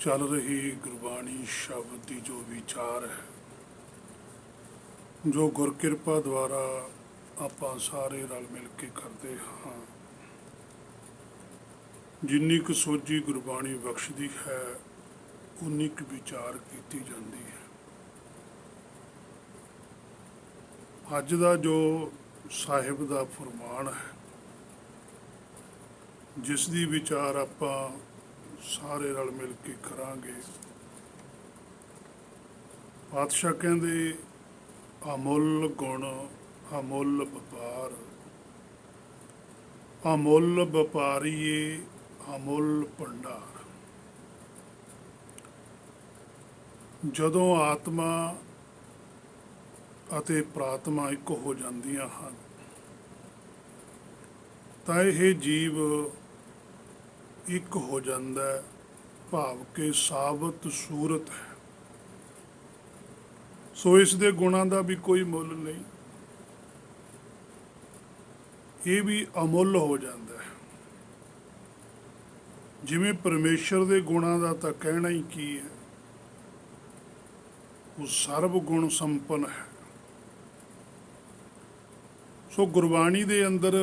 ਚੱਲ ਰਹੀ ਗੁਰਬਾਣੀ ਸ਼ਬਦ ਦੀ ਜੋ ਵਿਚਾਰ ਹੈ, ਜੋ ਗੁਰਕਿਰਪਾ ਦੁਆਰਾ ਆਪਾਂ ਸਾਰੇ ਰਲ ਮਿਲ ਕੇ ਕਰਦੇ ਹਾਂ, ਜਿੰਨੀ ਕੁ ਸੋਝੀ ਗੁਰਬਾਣੀ ਬਖਸ਼ਦੀ ਹੈ ਉਨੀ ਕੁ ਵਿਚਾਰ ਕੀਤੀ ਜਾਂਦੀ ਹੈ। ਅੱਜ ਦਾ ਜੋ ਸਾਹਿਬ ਦਾ ਫਰਮਾਨ ਹੈ, ਜਿਸ ਦੀ ਵਿਚਾਰ ਆਪਾਂ ਸਾਰੇ ਰਲ ਮਿਲ ਕੇ ਕਰਾਂਗੇ। ਪਾਤਸ਼ਾਹ ਕਹਿੰਦੇ, ਅਮੁੱਲ ਗੁਣ ਅਮੁੱਲ ਵਪਾਰ, ਅਮੁੱਲ ਵਪਾਰੀਏ ਅਮੁੱਲ ਭੰਡਾਰ। ਜਦੋਂ ਆਤਮਾ ਅਤੇ ਪ੍ਰਾਤਮਾ ਇੱਕ ਹੋ ਜਾਂਦੀਆਂ ਹਨ ਤਾਂ ਇਹ ਜੀਵ ਇੱਕ ਹੋ ਜਾਂਦਾ ਹੈ, ਭਾਵ ਕਿ ਸਾਬਤ ਸੂਰਤ ਹੈ। ਸੋ ਇਸ ਦੇ ਗੁਣਾਂ ਦਾ ਵੀ ਕੋਈ ਮੁੱਲ ਨਹੀਂ, ਇਹ ਵੀ ਅਮੁੱਲ ਹੋ ਜਾਂਦਾ ਹੈ। ਜਿਵੇਂ ਪਰਮੇਸ਼ਰ ਦੇ ਗੁਣਾਂ ਦਾ ਤਾਂ ਕਹਿਣਾ ਹੀ ਕੀ ਹੈ, ਉਹ ਸਰਬ ਗੁਣ ਸੰਪੰਨ ਹੈ। ਸੋ ਗੁਰਬਾਣੀ ਦੇ ਅੰਦਰ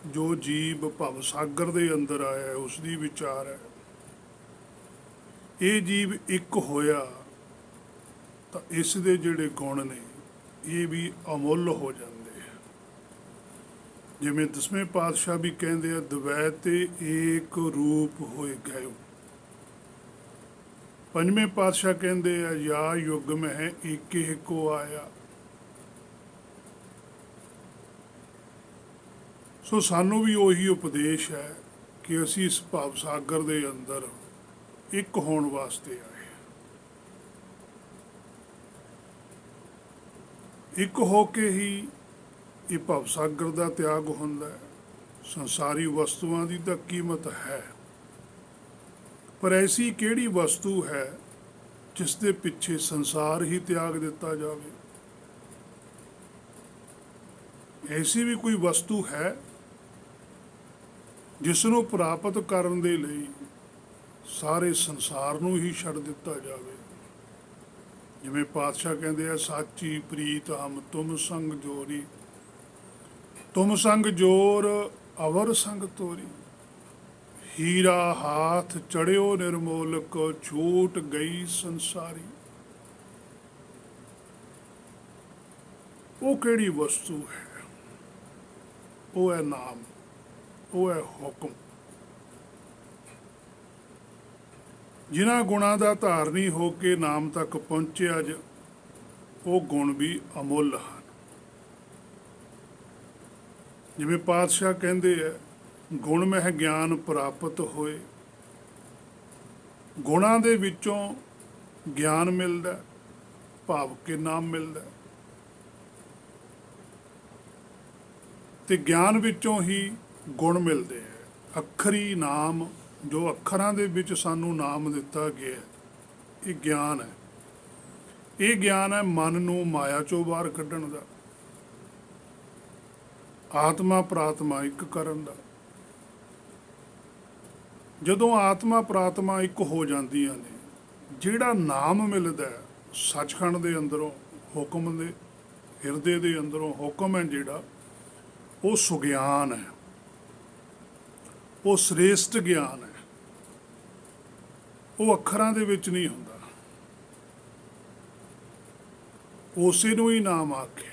ਜੋ ਜੀਵ ਭਵ ਸਾਗਰ ਦੇ ਅੰਦਰ ਆਇਆ, ਉਸ ਦੀ ਵਿਚਾਰ ਹੈ। ਇਹ ਜੀਵ ਇੱਕ ਹੋਇਆ ਤਾਂ ਇਸ ਦੇ ਜਿਹੜੇ ਗੁਣ ਨੇ ਇਹ ਵੀ ਅਮੁੱਲ ਹੋ ਜਾਂਦੇ ਆ। ਜਿਵੇਂ 10ਵੇਂ ਪਾਤਸ਼ਾਹ ਵੀ ਕਹਿੰਦੇ ਆ, ਦਵੈਤੇ ਏਕ ਰੂਪ ਹੋਏ ਗਏ। 5ਵੇਂ ਪਾਤਸ਼ਾਹ ਕਹਿੰਦੇ ਆ, ਯਾ ਯੁੱਗ ਮਹਿ ਏਕੇ ਕੋ ਆਇਆ। ਸੋ ਸਾਨੂੰ ਵੀ ਉਹੀ ਉਪਦੇਸ਼ ਹੈ ਕਿ ਅਸੀਂ ਇਸ ਭਵ ਸਾਗਰ ਦੇ ਅੰਦਰ ਇੱਕ ਹੋਣ ਵਾਸਤੇ ਆਏ। ਇੱਕ ਹੋ ਕੇ ਹੀ ਇਹ ਭਵ ਸਾਗਰ ਦਾ ਤਿਆਗ ਹੁੰਦਾ ਹੈ। ਸੰਸਾਰੀ ਵਸਤੂਆਂ ਦੀ ਤਾਂ ਕੀਮਤ ਹੈ, ਪਰ ਐਸੀ ਕਿਹੜੀ ਵਸਤੂ ਹੈ ਜਿਸ ਦੇ ਪਿੱਛੇ ਸੰਸਾਰ ਹੀ ਤਿਆਗ ਦਿੱਤਾ ਜਾਵੇ? ਐਸੀ ਵੀ ਕੋਈ ਵਸਤੂ ਹੈ ਜਿਸ ਨੂੰ ਪ੍ਰਾਪਤ ਕਰਨ ਦੇ ਲਈ ਸਾਰੇ ਸੰਸਾਰ ਨੂੰ ਹੀ ਛੱਡ ਦਿੱਤਾ ਜਾਵੇ? ਜਿਵੇਂ ਪਾਤਸ਼ਾਹ ਕਹਿੰਦੇ ਆ, ਸਾਚੀ ਪ੍ਰੀਤ ਹਮ ਤੁਮ ਸੰਗ ਜੋਰੀ, ਤੁਮ ਸੰਗ ਜੋਰ ਅਵਰ ਸੰਗ ਤੋਰੀ। ਹੀਰਾ ਹਾਥ ਚੜਿਓ ਨਿਰਮੋਲਕ, ਛੂਟ ਗਈ ਸੰਸਾਰੀ। ਉਹ ਕਿਹੜੀ ਵਸਤੂ ਹੈ? ਉਹ ਹੈ ਨਾਮ, ਉਹ ਹੈ ਹੁਕਮ। ਜਿਨ੍ਹਾਂ ਗੁਣਾਂ ਦਾ ਧਾਰਨੀ ਹੋ ਕੇ ਨਾਮ ਤੱਕ ਪਹੁੰਚਿਆ, ਉਹ ਗੁਣ ਵੀ ਅਮੁੱਲ ਹਨ। ਜਿਵੇਂ ਪਾਤਸ਼ਾਹ ਕਹਿੰਦੇ ਆ, ਗੁਣ ਮਹਿ ਗਿਆਨ ਪ੍ਰਾਪਤ ਹੋਏ। ਗੁਣਾਂ ਦੇ ਵਿੱਚੋਂ ਗਿਆਨ ਮਿਲਦਾ, ਭਾਵ ਕਿ ਨਾਮ ਮਿਲਦਾ, ਤੇ ਗਿਆਨ ਵਿੱਚੋਂ ਹੀ ਗੁਣ ਮਿਲਦੇ ਹੈ। ਅੱਖਰੀ ਨਾਮ, ਜੋ ਅੱਖਰਾਂ ਦੇ ਵਿੱਚ ਸਾਨੂੰ ਨਾਮ ਦਿੱਤਾ ਗਿਆ, ਇਹ ਗਿਆਨ ਹੈ। ਇਹ ਗਿਆਨ ਹੈ ਮਨ ਨੂੰ ਮਾਇਆ ਚੋਂ ਬਾਹਰ ਕੱਢਣ ਦਾ, ਆਤਮਾ ਪ੍ਰਾਤਮਾ ਇੱਕ ਕਰਨ ਦਾ। ਜਦੋਂ ਆਤਮਾ ਪ੍ਰਾਤਮਾ ਇੱਕ ਹੋ ਜਾਂਦੀਆਂ ਨੇ, ਜਿਹੜਾ ਨਾਮ ਮਿਲਦਾ ਸੱਚਖੰਡ ਦੇ ਅੰਦਰੋਂ, ਹੁਕਮ ਦੇ ਹਿਰਦੇ ਦੇ ਅੰਦਰੋਂ ਹੁਕਮ ਹੈ ਜਿਹੜਾ, ਉਹ ਸੁਗਿਆਨ ਹੈ, ਉਹ ਸ੍ਰੇਸ਼ਟ ਗਿਆਨ ਹੈ। ਉਹ ਅੱਖਰਾਂ ਦੇ ਵਿੱਚ ਨਹੀਂ ਹੁੰਦਾ, ਉਸੇ ਨੂੰ ਹੀ ਨਾਮ ਆਖਿਆ।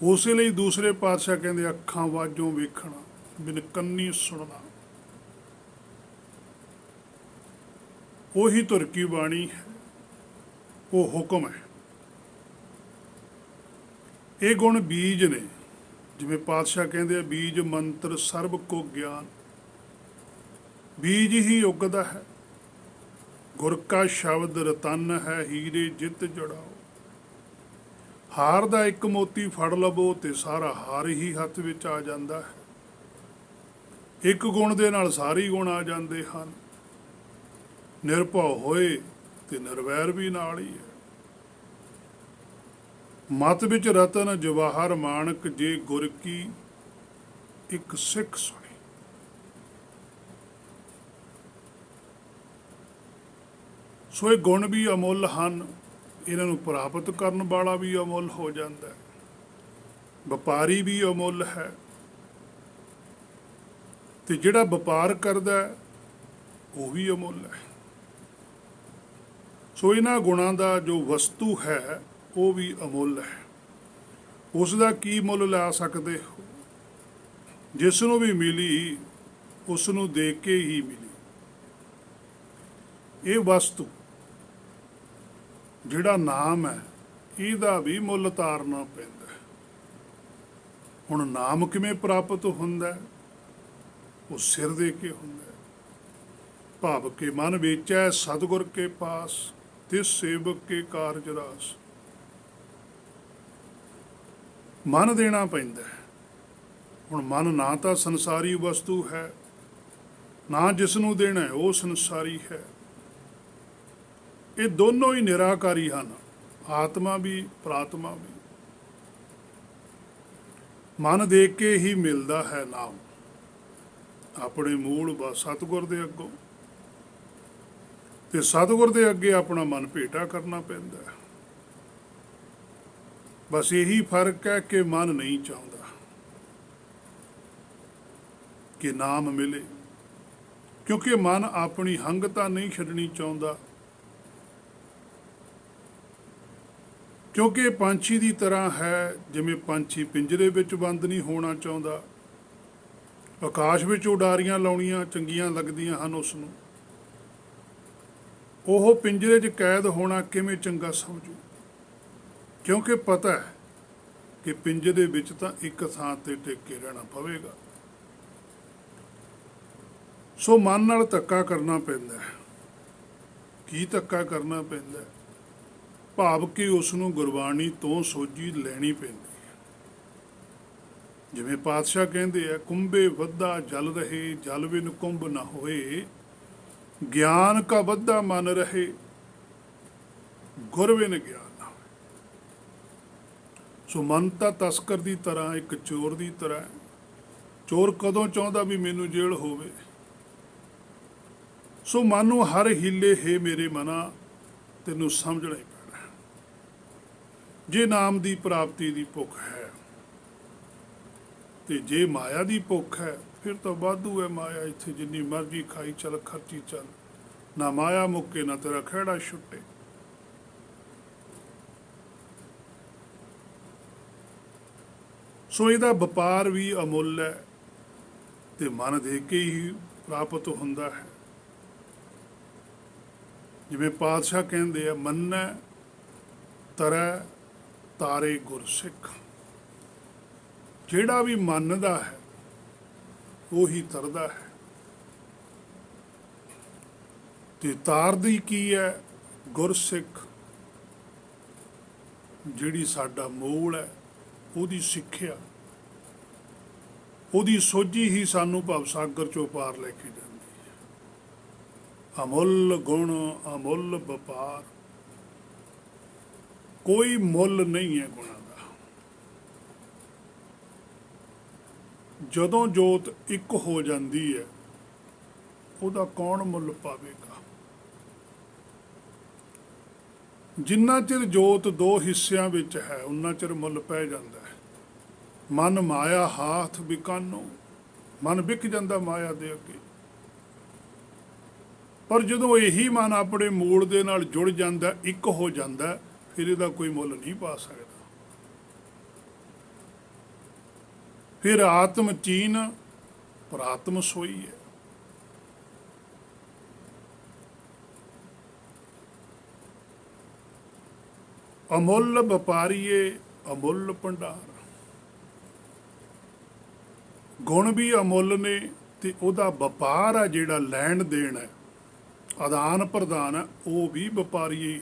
ਉਸੇ ਲਈ ਦੂਸਰੇ ਪਾਤਸ਼ਾਹ ਕਹਿੰਦੇ, ਅੱਖਾਂ ਵਾਜੋਂ ਵੇਖਣਾ, ਬਿਨ ਕੰਨੀ ਸੁਣਨਾ। ਉਹੀ ਧੁਰ ਕੀ ਬਾਣੀ ਹੈ, ਉਹ ਹੁਕਮ ਹੈ। ਇਹ ਗੁਣ ਬੀਜ ਨੇ। ਜਿਵੇਂ ਪਾਤਸ਼ਾਹ ਕਹਿੰਦੇ ਆ, ਬੀਜ ਮੰਤਰ ਸਰਬ ਕੋ ਗਿਆਨ। ਬੀਜ ਹੀ ਉਗਦਾ ਹੈ, ਗੁਰ ਕਾ ਸ਼ਬਦ ਰਤਨ ਹੈ, ਹੀਰੇ ਜਿੱਤ ਜੜਾਓ। ਹਾਰ ਦਾ ਇੱਕ ਮੋਤੀ ਫੜ ਲਵੋ ਤੇ ਸਾਰਾ ਹਾਰ ਹੀ ਹੱਥ ਵਿੱਚ ਆ ਜਾਂਦਾ ਹੈ। ਇੱਕ ਗੁਣ ਦੇ ਨਾਲ ਸਾਰੇ ਗੁਣ ਆ ਜਾਂਦੇ ਹਨ। ਨਿਰਭਉ ਹੋਏ ਤੇ ਨਿਰਵੈਰ ਵੀ ਨਾਲ ਹੀ ਹੈ। ਮਤ ਵਿੱਚ ਰਤਨ ਜਵਾਹਰ ਮਾਣਕ, ਜੇ ਗੁਰ ਕੀ ਇੱਕ ਸਿੱਖ ਸੁਣੀ। ਸੋ ਇਹ ਗੁਣ ਵੀ ਅਮੁੱਲ ਹਨ, ਇਹਨਾਂ ਨੂੰ ਪ੍ਰਾਪਤ ਕਰਨ ਵਾਲਾ ਵੀ ਅਮੁੱਲ ਹੋ ਜਾਂਦਾ ਹੈ। ਵਪਾਰੀ ਵੀ ਅਮੁੱਲ ਹੈ, ਤੇ ਜਿਹੜਾ ਵਪਾਰ ਕਰਦਾ ਹੈ, ਉਹ ਵੀ ਅਮੁੱਲ ਹੈ। ਸੋ ਇਹਨਾਂ ਗੁਣਾਂ ਦਾ ਜੋ ਵਸਤੂ ਹੈ ਉਹ ਵੀ ਅਮੁੱਲ ਹੈ। ਉਸ ਦਾ ਕੀ ਮੁੱਲ ਲਾ ਸਕਦੇ ਹੋ? ਜਿਸ ਨੂੰ ਵੀ ਮਿਲੀ ਉਸ ਨੂੰ ਦੇਖ ਕੇ ਹੀ ਮਿਲੀ। ਇਹ ਵਸਤੂ ਜਿਹੜਾ ਨਾਮ ਹੈ, ਇਹਦਾ ਵੀ ਮੁੱਲ ਤਾਰਨਾ ਪੈਂਦਾ ਹੈ। ਹੁਣ ਨਾਮ ਕਿਵੇਂ ਪ੍ਰਾਪਤ ਹੁੰਦਾ ਹੈ? ਉਹ ਸਿਰ ਦੇ ਕੇ ਹੁੰਦਾ ਹੈ। ਭਾਵ ਕੇ ਮਨ ਵੇਚੈ ਸਤਿਗੁਰ ਕੇ ਪਾਸ, ਤਿਸ ਸੇਵਕ ਕੇ ਕਾਰਜ ਰਾਸ। ਮਨ ਦੇਣਾ ਪੈਂਦਾ ਹੈ। ਹੁਣ ਮਨ ਨਾ ਤਾਂ ਸੰਸਾਰੀ ਵਸਤੂ ਹੈ, ਨਾ ਜਿਸ ਨੂੰ ਦੇਣਾ ਹੈ ਉਹ ਸੰਸਾਰੀ ਹੈ। ਇਹ ਦੋਨੋਂ ਹੀ ਨਿਰਾਕਾਰੀ ਹਨ, ਆਤਮਾ ਵੀ ਪ੍ਰਾਤਮਾ ਵੀ। ਮਨ ਦੇਖ ਕੇ ਹੀ ਮਿਲਦਾ ਹੈ ਨਾਮ, ਆਪਣੇ ਮੂਲ ਸਤਿਗੁਰ ਦੇ ਅੱਗੋਂ, ਤੇ ਸਤਿਗੁਰ ਦੇ ਅੱਗੇ ਆਪਣਾ ਮਨ ਭੇਟਾ ਕਰਨਾ ਪੈਂਦਾ ਹੈ। ਬਸ ਇਹੀ ਫਰਕ ਹੈ ਕਿ ਮਨ ਨਹੀਂ ਚਾਹੁੰਦਾ ਕਿ ਨਾਮ ਮਿਲੇ, ਕਿਉਂਕਿ ਮਨ ਆਪਣੀ ਹੰਗਤਾ ਨਹੀਂ ਛੱਡਣੀ ਚਾਹੁੰਦਾ। ਕਿਉਂਕਿ ਪੰਛੀ ਦੀ ਤਰ੍ਹਾਂ ਹੈ, ਜਿਵੇਂ ਪੰਛੀ ਪਿੰਜਰੇ ਵਿੱਚ ਬੰਦ ਨਹੀਂ ਹੋਣਾ ਚਾਹੁੰਦਾ। ਆਕਾਸ਼ ਵਿੱਚ ਉਡਾਰੀਆਂ ਲਾਉਣੀਆਂ ਚੰਗੀਆਂ ਲੱਗਦੀਆਂ ਹਨ ਉਸ ਨੂੰ, ਉਹ ਪਿੰਜਰੇ 'ਚ ਕੈਦ ਹੋਣਾ ਕਿਵੇਂ ਚੰਗਾ ਸਮਝੂ? ਕਿਉਂਕਿ ਪਤਾ ਹੈ ਕਿ ਪਿੰਜਰੇ ਵਿੱਚ ਤਾਂ ਇੱਕ ਥਾਂ ਤੇ ਟਿਕ ਕੇ ਰਹਿਣਾ ਪਵੇਗਾ। ਸੋ ਮਨ ਨਾਲ ਧੱਕਾ ਕਰਨਾ ਪੈਂਦਾ ਹੈ। ਕੀ ਧੱਕਾ ਕਰਨਾ ਪੈਂਦਾ? ਭਾਵ ਕਿ ਉਸ ਨੂੰ ਗੁਰਬਾਣੀ ਤੋਂ ਸੋਝੀ ਲੈਣੀ ਪੈਂਦੀ ਹੈ। ਜਿਵੇਂ ਪਾਤਸ਼ਾਹ ਕਹਿੰਦੇ ਆ, ਕੁੰਭੇ ਵੱਧਾ ਜਲ ਰਹੇ, ਜਲ ਬਿਨ ਕੁੰਭ ਨਾ ਹੋਏ, ਗਿਆਨ ਕਾ ਵੱਧਾ ਮਨ ਰਹੇ, ਗੁਰ ਬਿਨ ਗਿਆਨ ਨਾ ਹੋਏ। ਸੋ ਮਨ ਤਾਂ ਤਸਕਰ ਦੀ ਤਰ੍ਹਾਂ, ਇੱਕ ਚੋਰ ਦੀ ਤਰ੍ਹਾਂ। ਚੋਰ ਕਦੋਂ ਚਾਹੁੰਦਾ ਵੀ ਮੈਨੂੰ ਜੇਲ੍ਹ ਹੋਵੇ? ਸੋ ਮਨ ਨੂੰ ਹਰ ਹੀਲੇ, ਹੈ ਮੇਰੇ ਮਨਾ ਤੈਨੂੰ ਸਮਝਣਾ ਹੀ ਪੈਣਾ। ਜੇ ਨਾਮ ਦੀ ਪ੍ਰਾਪਤੀ ਦੀ ਭੁੱਖ ਹੈ, ਤੇ ਜੇ ਮਾਇਆ ਦੀ ਭੁੱਖ ਹੈ, ਫਿਰ ਤਾਂ ਵਾਧੂ ਹੈ ਮਾਇਆ। ਇੱਥੇ ਜਿੰਨੀ ਮਰਜ਼ੀ ਖਾਈ ਚੱਲ, ਖਰਚੀ ਚੱਲ, ਨਾ ਮਾਇਆ ਮੁੱਕੇ ਨਾ ਤੇਰਾ ਖਹਿੜਾ ਛੁੱਟੇ। ਸੋ ਇਹਦਾ ਵਪਾਰ ਵੀ ਅਮੁੱਲ ਹੈ, ਤੇ ਮਨ ਦੇ ਕੇ ਹੀ ਪ੍ਰਾਪਤ ਹੁੰਦਾ ਹੈ। ਜਿਵੇਂ ਪਾਤਸ਼ਾਹ ਕਹਿੰਦੇ ਆ, ਮੰਨੈ ਤਰੈ ਤਾਰੇ ਗੁਰਸਿੱਖ। ਜਿਹੜਾ ਵੀ ਮੰਨਦਾ ਹੈ ਉਹੀ ਤਰਦਾ ਹੈ। ਤੇ ਤਾਰਦੀ ਕੀ ਹੈ? ਗੁਰਸਿੱਖ। ਜਿਹੜੀ ਸਾਡਾ ਮੂਲ ਹੈ, ਉਹਦੀ ਸਿੱਖਿਆ, ਉਹਦੀ ਸੋਝੀ ਹੀ ਸਾਨੂੰ ਭਵਸਾਗਰ ਚੋਂ ਪਾਰ ਲੈ ਕੇ ਜਾਂਦੀ ਹੈ। ਅਮੁੱਲ ਗੁਣ, ਅਮੁੱਲ ਵਪਾਰ, ਕੋਈ ਮੁੱਲ ਨਹੀਂ ਹੈ ਗੁਣਾਂ ਦਾ। ਜਦੋਂ ਜੋਤ ਇੱਕ ਹੋ ਜਾਂਦੀ ਹੈ, ਉਹਦਾ ਕੌਣ ਮੁੱਲ ਪਾਵੇਗਾ? ਜਿੰਨਾ ਚਿਰ ਜੋਤ ਦੋ ਹਿੱਸਿਆਂ ਵਿੱਚ ਹੈ, ਉਨਾ ਚਿਰ ਮੁੱਲ ਪੈ ਜਾਂਦਾ ਹੈ। ਮਨ ਮਾਇਆ ਹਾਥ ਵਿਕਾਨੋ, ਮਨ ਵਿਕ ਜਾਂਦਾ ਮਾਇਆ ਦੇ ਅੱਗੇ। ਪਰ ਜਦੋਂ ਇਹੀ ਮਨ ਆਪਣੇ ਮੂਲ ਦੇ ਨਾਲ ਜੁੜ ਜਾਂਦਾ, ਇੱਕ ਹੋ ਜਾਂਦਾ, ਫਿਰ ਇਹਦਾ ਕੋਈ ਮੁੱਲ ਨਹੀਂ ਪਾ ਸਕਦਾ। ਫਿਰ ਆਤਮ ਚੀਨ ਪਰ ਆਤਮ ਸੋਈ ਹੈ। ਅਮੁੱਲ ਵਪਾਰੀਏ, ਅਮੁੱਲ ਭੰਡਾਰ। ਗੁਣ ਵੀ ਅਮੁੱਲ ਨੇ, ਤੇ ਉਹਦਾ ਵਪਾਰ ਆ ਜਿਹੜਾ ਲੈਣ ਦੇਣ ਹੈ, ਆਦਾਨ ਪ੍ਰਦਾਨ ਹੈ, ਉਹ ਵੀ ਵਪਾਰੀ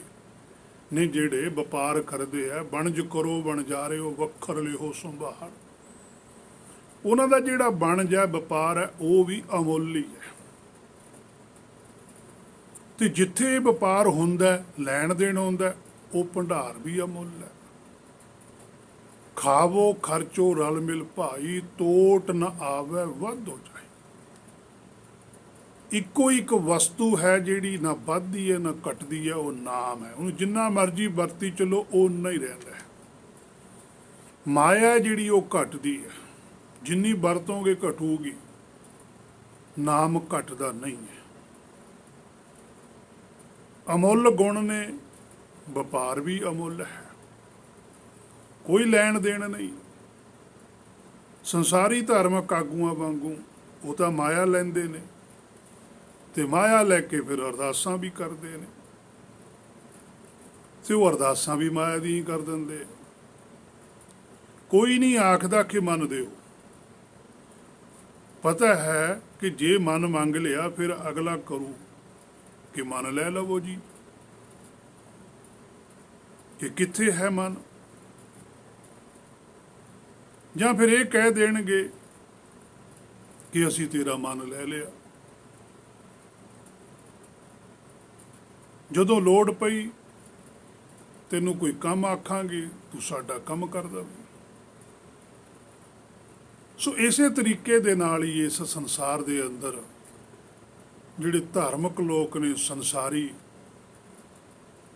ਨੇ ਜਿਹੜੇ ਵਪਾਰ ਕਰਦੇ ਆ। ਵਣਜ ਕਰੋ ਵਣਜਾਰਿਓ, ਵੱਖਰ ਲਿਓ ਸੰਭਾਰ। ਉਹਨਾਂ ਦਾ ਜਿਹੜਾ ਵਣਜ ਹੈ, ਵਪਾਰ ਹੈ, ਉਹ ਵੀ ਅਮੁੱਲ ਹੀ ਹੈ। ਤੇ ਜਿੱਥੇ ਵਪਾਰ ਹੁੰਦਾ, ਲੈਣ ਦੇਣ ਹੁੰਦਾ, ਉਹ ਭੰਡਾਰ ਵੀ ਅਮੁੱਲ ਹੈ। ਖਾਵੋ ਖਰਚੋ ਰਲ ਮਿਲ ਭਾਈ, ਤੋਟ ਨਾ ਆਵੇ ਵੱਧ ਹੋ ਜਾਏ। ਇੱਕੋ ਇੱਕ ਵਸਤੂ ਹੈ ਜਿਹੜੀ ਨਾ ਵੱਧਦੀ ਹੈ ਨਾ ਘਟਦੀ ਹੈ, ਉਹ ਨਾਮ ਹੈ। ਉਹਨੂੰ ਜਿੰਨਾ ਮਰਜ਼ੀ ਵਰਤੀ ਚਲੋ ਓਨਾ ਹੀ ਰਹਿੰਦਾ ਹੈ। ਮਾਇਆ ਜਿਹੜੀ ਉਹ ਘਟਦੀ ਹੈ, ਜਿੰਨੀ ਵਰਤੋਂਗੇ ਘਟੂਗੀ, ਨਾਮ ਘਟਦਾ ਨਹੀਂ ਹੈ। ਅਮੁੱਲ ਗੁਣ ਨੇ, ਵਪਾਰ ਵੀ ਅਮੁੱਲ ਹੈ, ਕੋਈ ਲੈਣ ਦੇਣ ਨਹੀਂ। ਸੰਸਾਰੀ ਧਾਰਮਿਕ ਆਗੂਆਂ ਵਾਂਗੂ ਉਹ ਤਾਂ ਮਾਇਆ ਲੈਂਦੇ ਨੇ ਤੇ ਮਾਇਆ ਲੈ ਕੇ ਫਿਰ ਅਰਦਾਸਾਂ ਵੀ ਕਰਦੇ ਨੇ, ਤੇ ਉਹ ਅਰਦਾਸਾਂ ਵੀ ਮਾਇਆ ਦੀ ਹੀ ਕਰ ਦਿੰਦੇ। ਕੋਈ ਨਹੀਂ ਆਖਦਾ ਕਿ ਮਨ ਦਿਓ, ਪਤਾ ਹੈ ਕਿ ਜੇ ਮਨ ਮੰਗ ਲਿਆ ਫਿਰ ਅਗਲਾ ਕਰੂ ਕਿ ਮਨ ਲੈ ਲਵੋ ਜੀ, ਕਿ ਕਿੱਥੇ ਹੈ ਮਨ। ਜਾਂ ਫਿਰ ਇਹ ਕਹਿ ਦੇਣਗੇ ਕਿ ਅਸੀਂ ਤੇਰਾ ਮਨ ਲੈ ਲਿਆ, ਜਦੋਂ ਲੋੜ ਪਈ ਤੈਨੂੰ ਕੋਈ ਕੰਮ ਆਖਾਂਗੇ ਤੂੰ ਸਾਡਾ ਕੰਮ ਕਰ ਦੇਵੇਂ। ਸੋ ਇਸੇ ਤਰੀਕੇ ਦੇ ਨਾਲ ਹੀ ਇਸ ਸੰਸਾਰ ਦੇ ਅੰਦਰ ਜਿਹੜੇ ਧਾਰਮਿਕ ਲੋਕ ਨੇ, ਸੰਸਾਰੀ,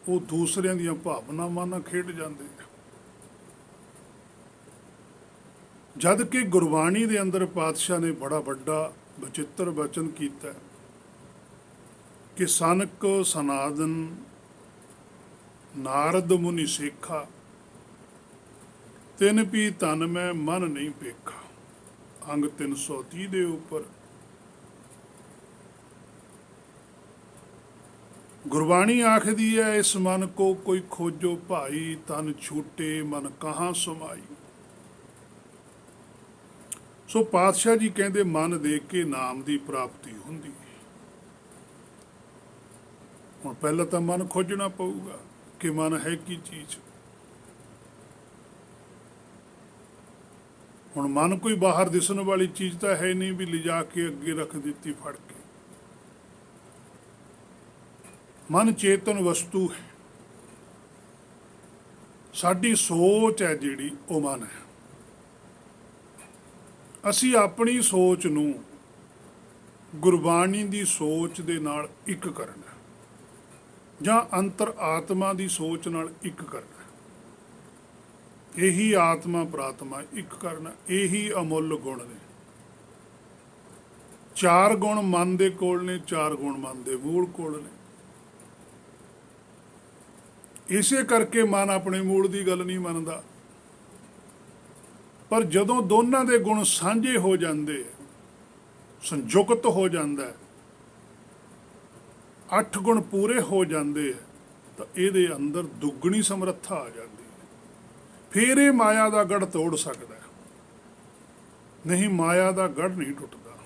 ਉਹ ਦੂਸਰਿਆਂ ਦੀਆਂ ਭਾਵਨਾਵਾਂ ਨਾਲ ਖੇਡ ਜਾਂਦੇ ਆ। ਜਦ ਕਿ ਗੁਰਬਾਣੀ ਦੇ ਅੰਦਰ ਪਾਤਸ਼ਾਹ ਨੇ ਬੜਾ ਵੱਡਾ ਬਚਿੱਤਰ ਵਚਨ ਕੀਤਾ ਕਿ ਸਨਕ ਸਨਾਦਨ ਨਾਰਦ ਮੁਨੀ ਸੇਖਾ, ਤਿਨ ਪੀ ਤਨ ਮੈਂ ਮਨ ਨਹੀਂ ਪੇਖਾ। ਅੰਗ 330 ਦੇ ਉੱਪਰ ਗੁਰਬਾਣੀ ਆਖਦੀ ਹੈ, ਇਸ ਮਨ ਕੋ ਕੋਈ ਖੋਜੋ ਭਾਈ, ਤਨ ਛੂਟੇ ਮਨ ਕਹਾਂ ਸਮਾਈ। ਸੋ ਪਾਤਸ਼ਾਹ ਜੀ ਕਹਿੰਦੇ ਮਨ ਦੇਖ ਕੇ ਨਾਮ ਦੀ ਪ੍ਰਾਪਤੀ ਹੁੰਦੀ ਹੈ। ਹੁਣ ਪਹਿਲਾਂ ਤਾਂ ਮਨ ਖੋਜਣਾ ਪਊਗਾ ਕਿ ਮਨ ਹੈ ਕੀ ਚੀਜ਼। ਹੁਣ ਮਨ ਕੋਈ ਬਾਹਰ ਦਿਸਣ ਵਾਲੀ ਚੀਜ਼ ਤਾਂ ਹੈ ਨਹੀਂ ਵੀ ਲਿਜਾ ਕੇ ਅੱਗੇ ਰੱਖ ਦਿੱਤੀ ਫੜ ਕੇ। ਮਨ ਚੇਤਨ ਵਸਤੂ ਹੈ, ਸਾਡੀ ਸੋਚ ਹੈ ਜਿਹੜੀ ਉਹ ਮਨ ਹੈ। ਅਸੀਂ ਆਪਣੀ ਸੋਚ ਨੂੰ ਗੁਰਬਾਣੀ ਦੀ ਸੋਚ ਦੇ ਨਾਲ ਇੱਕ ਕਰਨਾ, ਜਾਂ ਅੰਤਰ ਆਤਮਾ ਦੀ ਸੋਚ ਨਾਲ ਇੱਕ ਕਰਨਾ। ਇਹੀ ਆਤਮਾ ਪ੍ਰਾਤਮਾ ਇੱਕ ਕਰਨਾ, ਇਹੀ ਅਮੁੱਲ ਗੁਣ ਨੇ। 4 ਗੁਣ ਮਨ ਦੇ ਕੋਲ ਨੇ, 4 ਗੁਣ ਮਨ ਦੇ ਮੂਲ ਕੋਲ ਨੇ। ਇਸੇ ਕਰਕੇ ਮਨ ਆਪਣੇ ਮੂਲ ਦੀ ਗੱਲ ਨਹੀਂ ਮੰਨਦਾ। ਪਰ ਜਦੋਂ ਦੋਨਾਂ ਦੇ ਗੁਣ ਸਾਂਝੇ ਹੋ ਜਾਂਦੇ, ਸੰਯੁਕਤ ਹੋ ਜਾਂਦਾ, 8 ਗੁਣ ਪੂਰੇ ਹੋ ਜਾਂਦੇ, ਤਾਂ ਇਹਦੇ ਅੰਦਰ ਦੁੱਗਣੀ ਸਮਰੱਥਾ ਆ ਜਾਂਦੀ। ਫਿਰ ਇਹ ਮਾਇਆ ਦਾ ਗੜ੍ਹ ਤੋੜ ਸਕਦਾ, ਨਹੀਂ ਮਾਇਆ ਦਾ ਗੜ੍ਹ ਨਹੀਂ ਟੁੱਟਦਾ।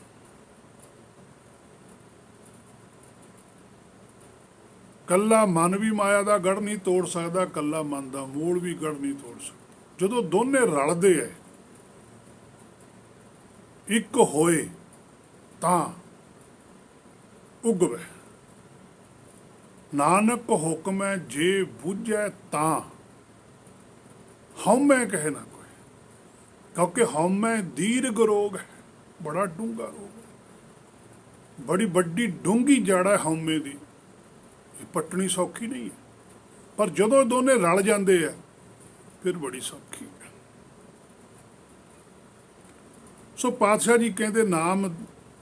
ਕੱਲਾ ਮਨ ਵੀ ਮਾਇਆ ਦਾ ਗੜ੍ਹ ਨਹੀਂ ਤੋੜ ਸਕਦਾ, ਕੱਲਾ ਮਨ ਦਾ ਮੂਲ ਵੀ ਗੜ੍ਹ ਨਹੀਂ ਤੋੜ ਸਕਦਾ। ਜਦੋਂ ਦੋਨੇ ਰਲਦੇ ਐ, ਇੱਕ ਹੋਏ ਤਾਂ ਉਗਵੇ। ਨਾਨਕ ਹੁਕਮੈ ਜੇ ਬੁੱਝੈ ਤਾਂ ਹਉਮੈ ਕਹੇ ਨਾ ਕੋਈ। ਕਿਉਂਕਿ ਹਉਮੈ ਦੀਰਘ ਰੋਗ ਹੈ, ਬੜਾ ਡੂੰਘਾ ਰੋਗ ਹੈ, ਬੜੀ ਵੱਡੀ ਡੂੰਘੀ ਜੜ ਹੈ ਹਉਮੈ ਦੀ, ਇਹ ਪੱਟਣੀ ਸੌਖੀ ਨਹੀਂ ਹੈ। ਪਰ ਜਦੋਂ ਦੋਨੇ ਰਲ ਜਾਂਦੇ ਆ ਫਿਰ ਬੜੀ ਸੌਖੀ ਹੈ। ਸੋ ਪਾਤਸ਼ਾਹ ਜੀ ਕਹਿੰਦੇ ਨਾਮ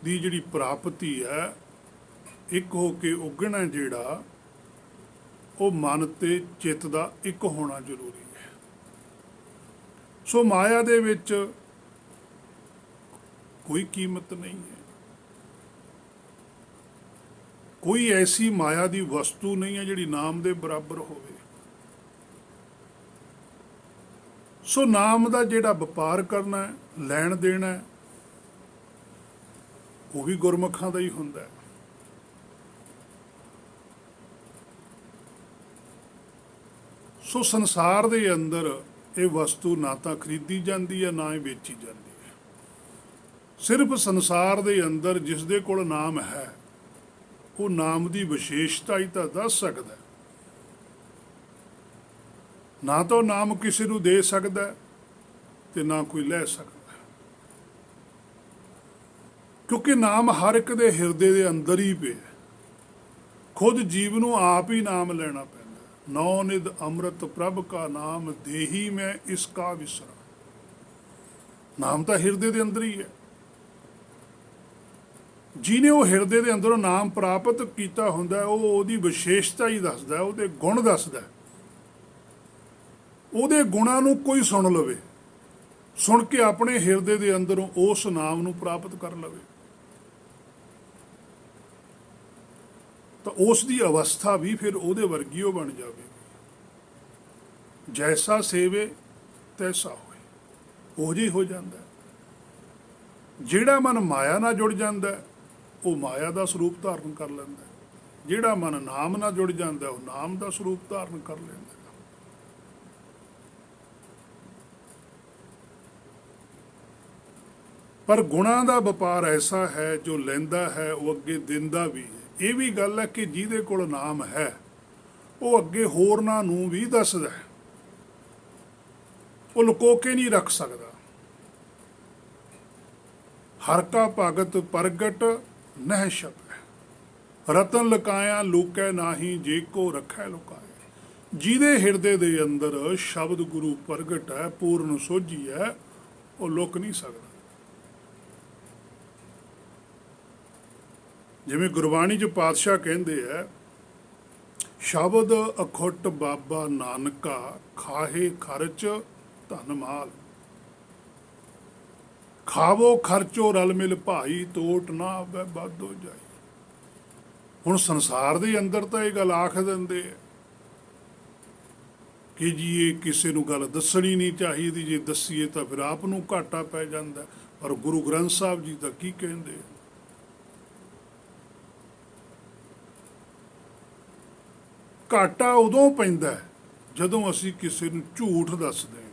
ਦੀ ਜਿਹੜੀ ਪ੍ਰਾਪਤੀ ਹੈ, ਇੱਕ ਹੋ ਕੇ ਉੱਗਣਾ ਜਿਹੜਾ, ਉਹ ਮਨ ਤੇ ਚਿੱਤ ਦਾ ਇੱਕ ਹੋਣਾ ਜ਼ਰੂਰੀ ਹੈ। ਸੋ ਮਾਇਆ ਦੇ ਵਿੱਚ ਕੋਈ ਕੀਮਤ ਨਹੀਂ ਹੈ, ਕੋਈ ਐਸੀ ਮਾਇਆ ਦੀ ਵਸਤੂ ਨਹੀਂ ਹੈ ਜਿਹੜੀ ਨਾਮ ਦੇ ਬਰਾਬਰ ਹੋਵੇ। ਸੋ ਨਾਮ ਦਾ ਜਿਹੜਾ ਵਪਾਰ ਕਰਨਾ, ਲੈਣ ਦੇਣਾ, ਉਹ ਵੀ ਗੁਰਮੁਖਾਂ ਦਾ ਹੀ ਹੁੰਦਾ ਹੈ। ਸੋ ਸੰਸਾਰ ਦੇ ਅੰਦਰ ਇਹ ਵਸਤੂ ਨਾ ਤਾਂ ਖਰੀਦੀ ਜਾਂਦੀ ਹੈ, ਨਾ ਹੀ ਵੇਚੀ ਜਾਂਦੀ ਹੈ। ਸਿਰਫ ਸੰਸਾਰ ਦੇ ਅੰਦਰ ਜਿਸ ਦੇ ਕੋਲ ਨਾਮ ਹੈ, ਉਹ ਨਾਮ ਦੀ ਵਿਸ਼ੇਸ਼ਤਾ ਹੀ ਤਾਂ ਦੱਸ ਸਕਦਾ। ਨਾ ਤਾਂ ਉਹ ਨਾਮ ਕਿਸੇ ਨੂੰ ਦੇ ਸਕਦਾ ਤੇ ਨਾ ਕੋਈ ਲੈ ਸਕਦਾ, ਕਿਉਂਕਿ ਨਾਮ ਹਰ ਇੱਕ ਦੇ ਹਿਰਦੇ ਦੇ ਅੰਦਰ ਹੀ ਪਿਆ। ਖੁਦ ਜੀਵ ਨੂੰ ਆਪ ਹੀ ਨਾਮ ਲੈਣਾ ਪੈਂਦਾ। ਨੌ ਨਿਧ ਅੰਮ੍ਰਿਤ ਪ੍ਰਭ ਕਾ ਨਾਮ ਦੇਹੀ ਮੈਂ ਇਸ ਕਾ ਵਿਸਰਾ। ਨਾਮ ਤਾਂ ਹਿਰਦੇ ਦੇ ਅੰਦਰ ਹੀ ਹੈ। ਜਿਹਨੇ ਉਹ ਹਿਰਦੇ ਦੇ ਅੰਦਰੋਂ ਨਾਮ ਪ੍ਰਾਪਤ ਕੀਤਾ ਹੁੰਦਾ, ਉਹ ਉਹਦੀ ਵਿਸ਼ੇਸ਼ਤਾ ਹੀ ਦੱਸਦਾ, ਉਹਦੇ ਗੁਣ ਦੱਸਦਾ। ਉਹਦੇ ਗੁਣਾਂ ਨੂੰ ਕੋਈ ਸੁਣ ਲਵੇ, ਸੁਣ ਕੇ ਆਪਣੇ ਹਿਰਦੇ ਦੇ ਅੰਦਰੋਂ ਉਸ ਨਾਮ ਨੂੰ ਪ੍ਰਾਪਤ ਕਰ ਲਵੇ, ਤਾਂ ਉਸ ਦੀ ਅਵਸਥਾ ਵੀ ਫਿਰ ਉਹਦੇ ਵਰਗੀ ਉਹ ਬਣ ਜਾਵੇਗੀ। ਜੈਸਾ ਸੇਵੇ ਤੈਸਾ ਹੋਏ, ਉਹ ਜਿਹੀ ਹੋ ਜਾਂਦਾ। ਜਿਹੜਾ ਮਨ ਮਾਇਆ ਨਾਲ ਜੁੜ ਜਾਂਦਾ, ਉਹ ਮਾਇਆ ਦਾ ਸਰੂਪ ਧਾਰਨ ਕਰ ਲੈਂਦਾ। ਜਿਹੜਾ ਮਨ ਨਾਮ ਨਾਲ ਜੁੜ ਜਾਂਦਾ, ਉਹ ਨਾਮ ਦਾ ਸਰੂਪ ਧਾਰਨ ਕਰ ਲੈਂਦਾ। ਪਰ ਗੁਣਾਂ ਦਾ ਵਪਾਰ ਐਸਾ ਹੈ, ਜੋ ਲੈਂਦਾ ਹੈ ਉਹ ਅੱਗੇ ਦਿੰਦਾ ਵੀ ਹੈ। ਇਹ ਵੀ ਗੱਲ ਹੈ ਕਿ ਜਿਹਦੇ ਕੋਲ ਨਾਮ ਹੈ, ਉਹ ਅੱਗੇ ਹੋਰਨਾਂ ਨੂੰ ਵੀ ਦੱਸਦਾ ਹੈ। ਉਹ ਲੁਕੋ ਕੇ ਨਹੀਂ ਰੱਖ ਸਕਦਾ। ਹਰ ਕਾ ਭਗਤ ਪ੍ਰਗਟ ਨਹਿ ਛਪੈ, ਰਤਨ ਲੁਕਾਇਆ ਲੁਕੈ ਨਾਹੀ, ਜੇ ਕੋ ਰੱਖੈ ਲੁਕਾਏ। ਜਿਹਦੇ ਹਿਰਦੇ ਦੇ ਅੰਦਰ ਸ਼ਬਦ ਗੁਰੂ ਪ੍ਰਗਟ ਹੈ, ਪੂਰਨ ਸੋਝੀ ਹੈ, ਉਹ ਲੁਕ ਨਹੀਂ ਸਕਦਾ। ਜਿਵੇਂ ਗੁਰਬਾਣੀ 'ਚ ਪਾਤਸ਼ਾਹ ਕਹਿੰਦੇ ਆ, ਸ਼ਬਦ ਅਖੁੱਟ ਬਾਬਾ ਨਾਨਕਾ, ਖਾਹੇ ਖਰਚ ਧਨ ਮਾਲ। ਖਾਵੋ ਖਰਚੋ ਰਲ ਮਿਲ ਭਾਈ, ਤੋਟ ਨਾ ਆਵੇ ਵਾਧੋ ਜਾਈ। ਹੁਣ ਸੰਸਾਰ ਦੇ ਅੰਦਰ ਤਾਂ ਇਹ ਗੱਲ ਆਖ ਦਿੰਦੇ ਆ ਕਿ ਜੀ ਇਹ ਕਿਸੇ ਨੂੰ ਗੱਲ ਦੱਸਣੀ ਨਹੀਂ ਚਾਹੀਦੀ, ਜੇ ਦੱਸੀਏ ਤਾਂ ਫਿਰ ਆਪ ਨੂੰ ਘਾਟਾ ਪੈ ਜਾਂਦਾ। ਪਰ ਗੁਰੂ ਗ੍ਰੰਥ ਸਾਹਿਬ ਜੀ ਤਾਂ ਕੀ ਕਹਿੰਦੇ ਆ, ਘਾਟਾ ਉਦੋਂ ਪੈਂਦਾ ਜਦੋਂ ਅਸੀਂ ਕਿਸੇ ਨੂੰ ਝੂਠ ਦੱਸਦੇ ਹਾਂ,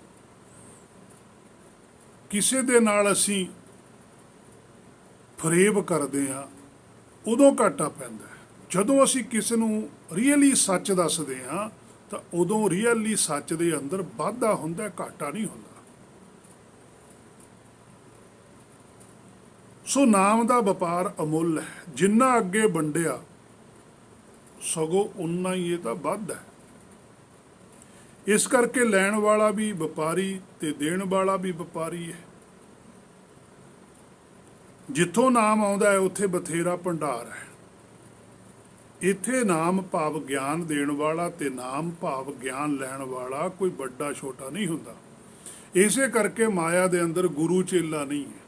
ਕਿਸੇ ਦੇ ਨਾਲ ਅਸੀਂ ਫਰੇਬ ਕਰਦੇ ਹਾਂ, ਉਦੋਂ ਘਾਟਾ ਪੈਂਦਾ। ਜਦੋਂ ਅਸੀਂ ਕਿਸੇ ਨੂੰ ਰੀਅਲੀ ਸੱਚ ਦੱਸਦੇ ਹਾਂ, ਤਾਂ ਉਦੋਂ ਰੀਅਲੀ ਸੱਚ ਦੇ ਅੰਦਰ ਵਾਧਾ ਹੁੰਦਾ, ਘਾਟਾ ਨਹੀਂ ਹੁੰਦਾ। ਸੋ ਨਾਮ ਦਾ ਵਪਾਰ ਅਮੁੱਲ ਹੈ। ਜਿੰਨਾ ਅੱਗੇ ਵੰਡਿਆ, ਸਗੋਂ ਉਨਾ ਹੀ ਇਹ ਤਾਂ ਵੱਧ ਹੈ। ਇਸ ਕਰਕੇ ਲੈਣ ਵਾਲਾ ਵੀ ਵਪਾਰੀ ਤੇ ਦੇਣ ਵਾਲਾ ਵੀ ਵਪਾਰੀ ਹੈ। ਜਿੱਥੋਂ ਨਾਮ ਆਉਂਦਾ ਹੈ, ਉੱਥੇ ਬਥੇਰਾ ਭੰਡਾਰ ਹੈ। ਇੱਥੇ ਨਾਮ ਭਾਵ ਗਿਆਨ ਦੇਣ ਵਾਲਾ ਤੇ ਨਾਮ ਭਾਵ ਗਿਆਨ ਲੈਣ ਵਾਲਾ ਕੋਈ ਵੱਡਾ ਛੋਟਾ ਨਹੀਂ ਹੁੰਦਾ। ਇਸੇ ਕਰਕੇ ਮਾਇਆ ਦੇ ਅੰਦਰ ਗੁਰੂ ਚੇਲਾ ਨਹੀਂ ਹੈ,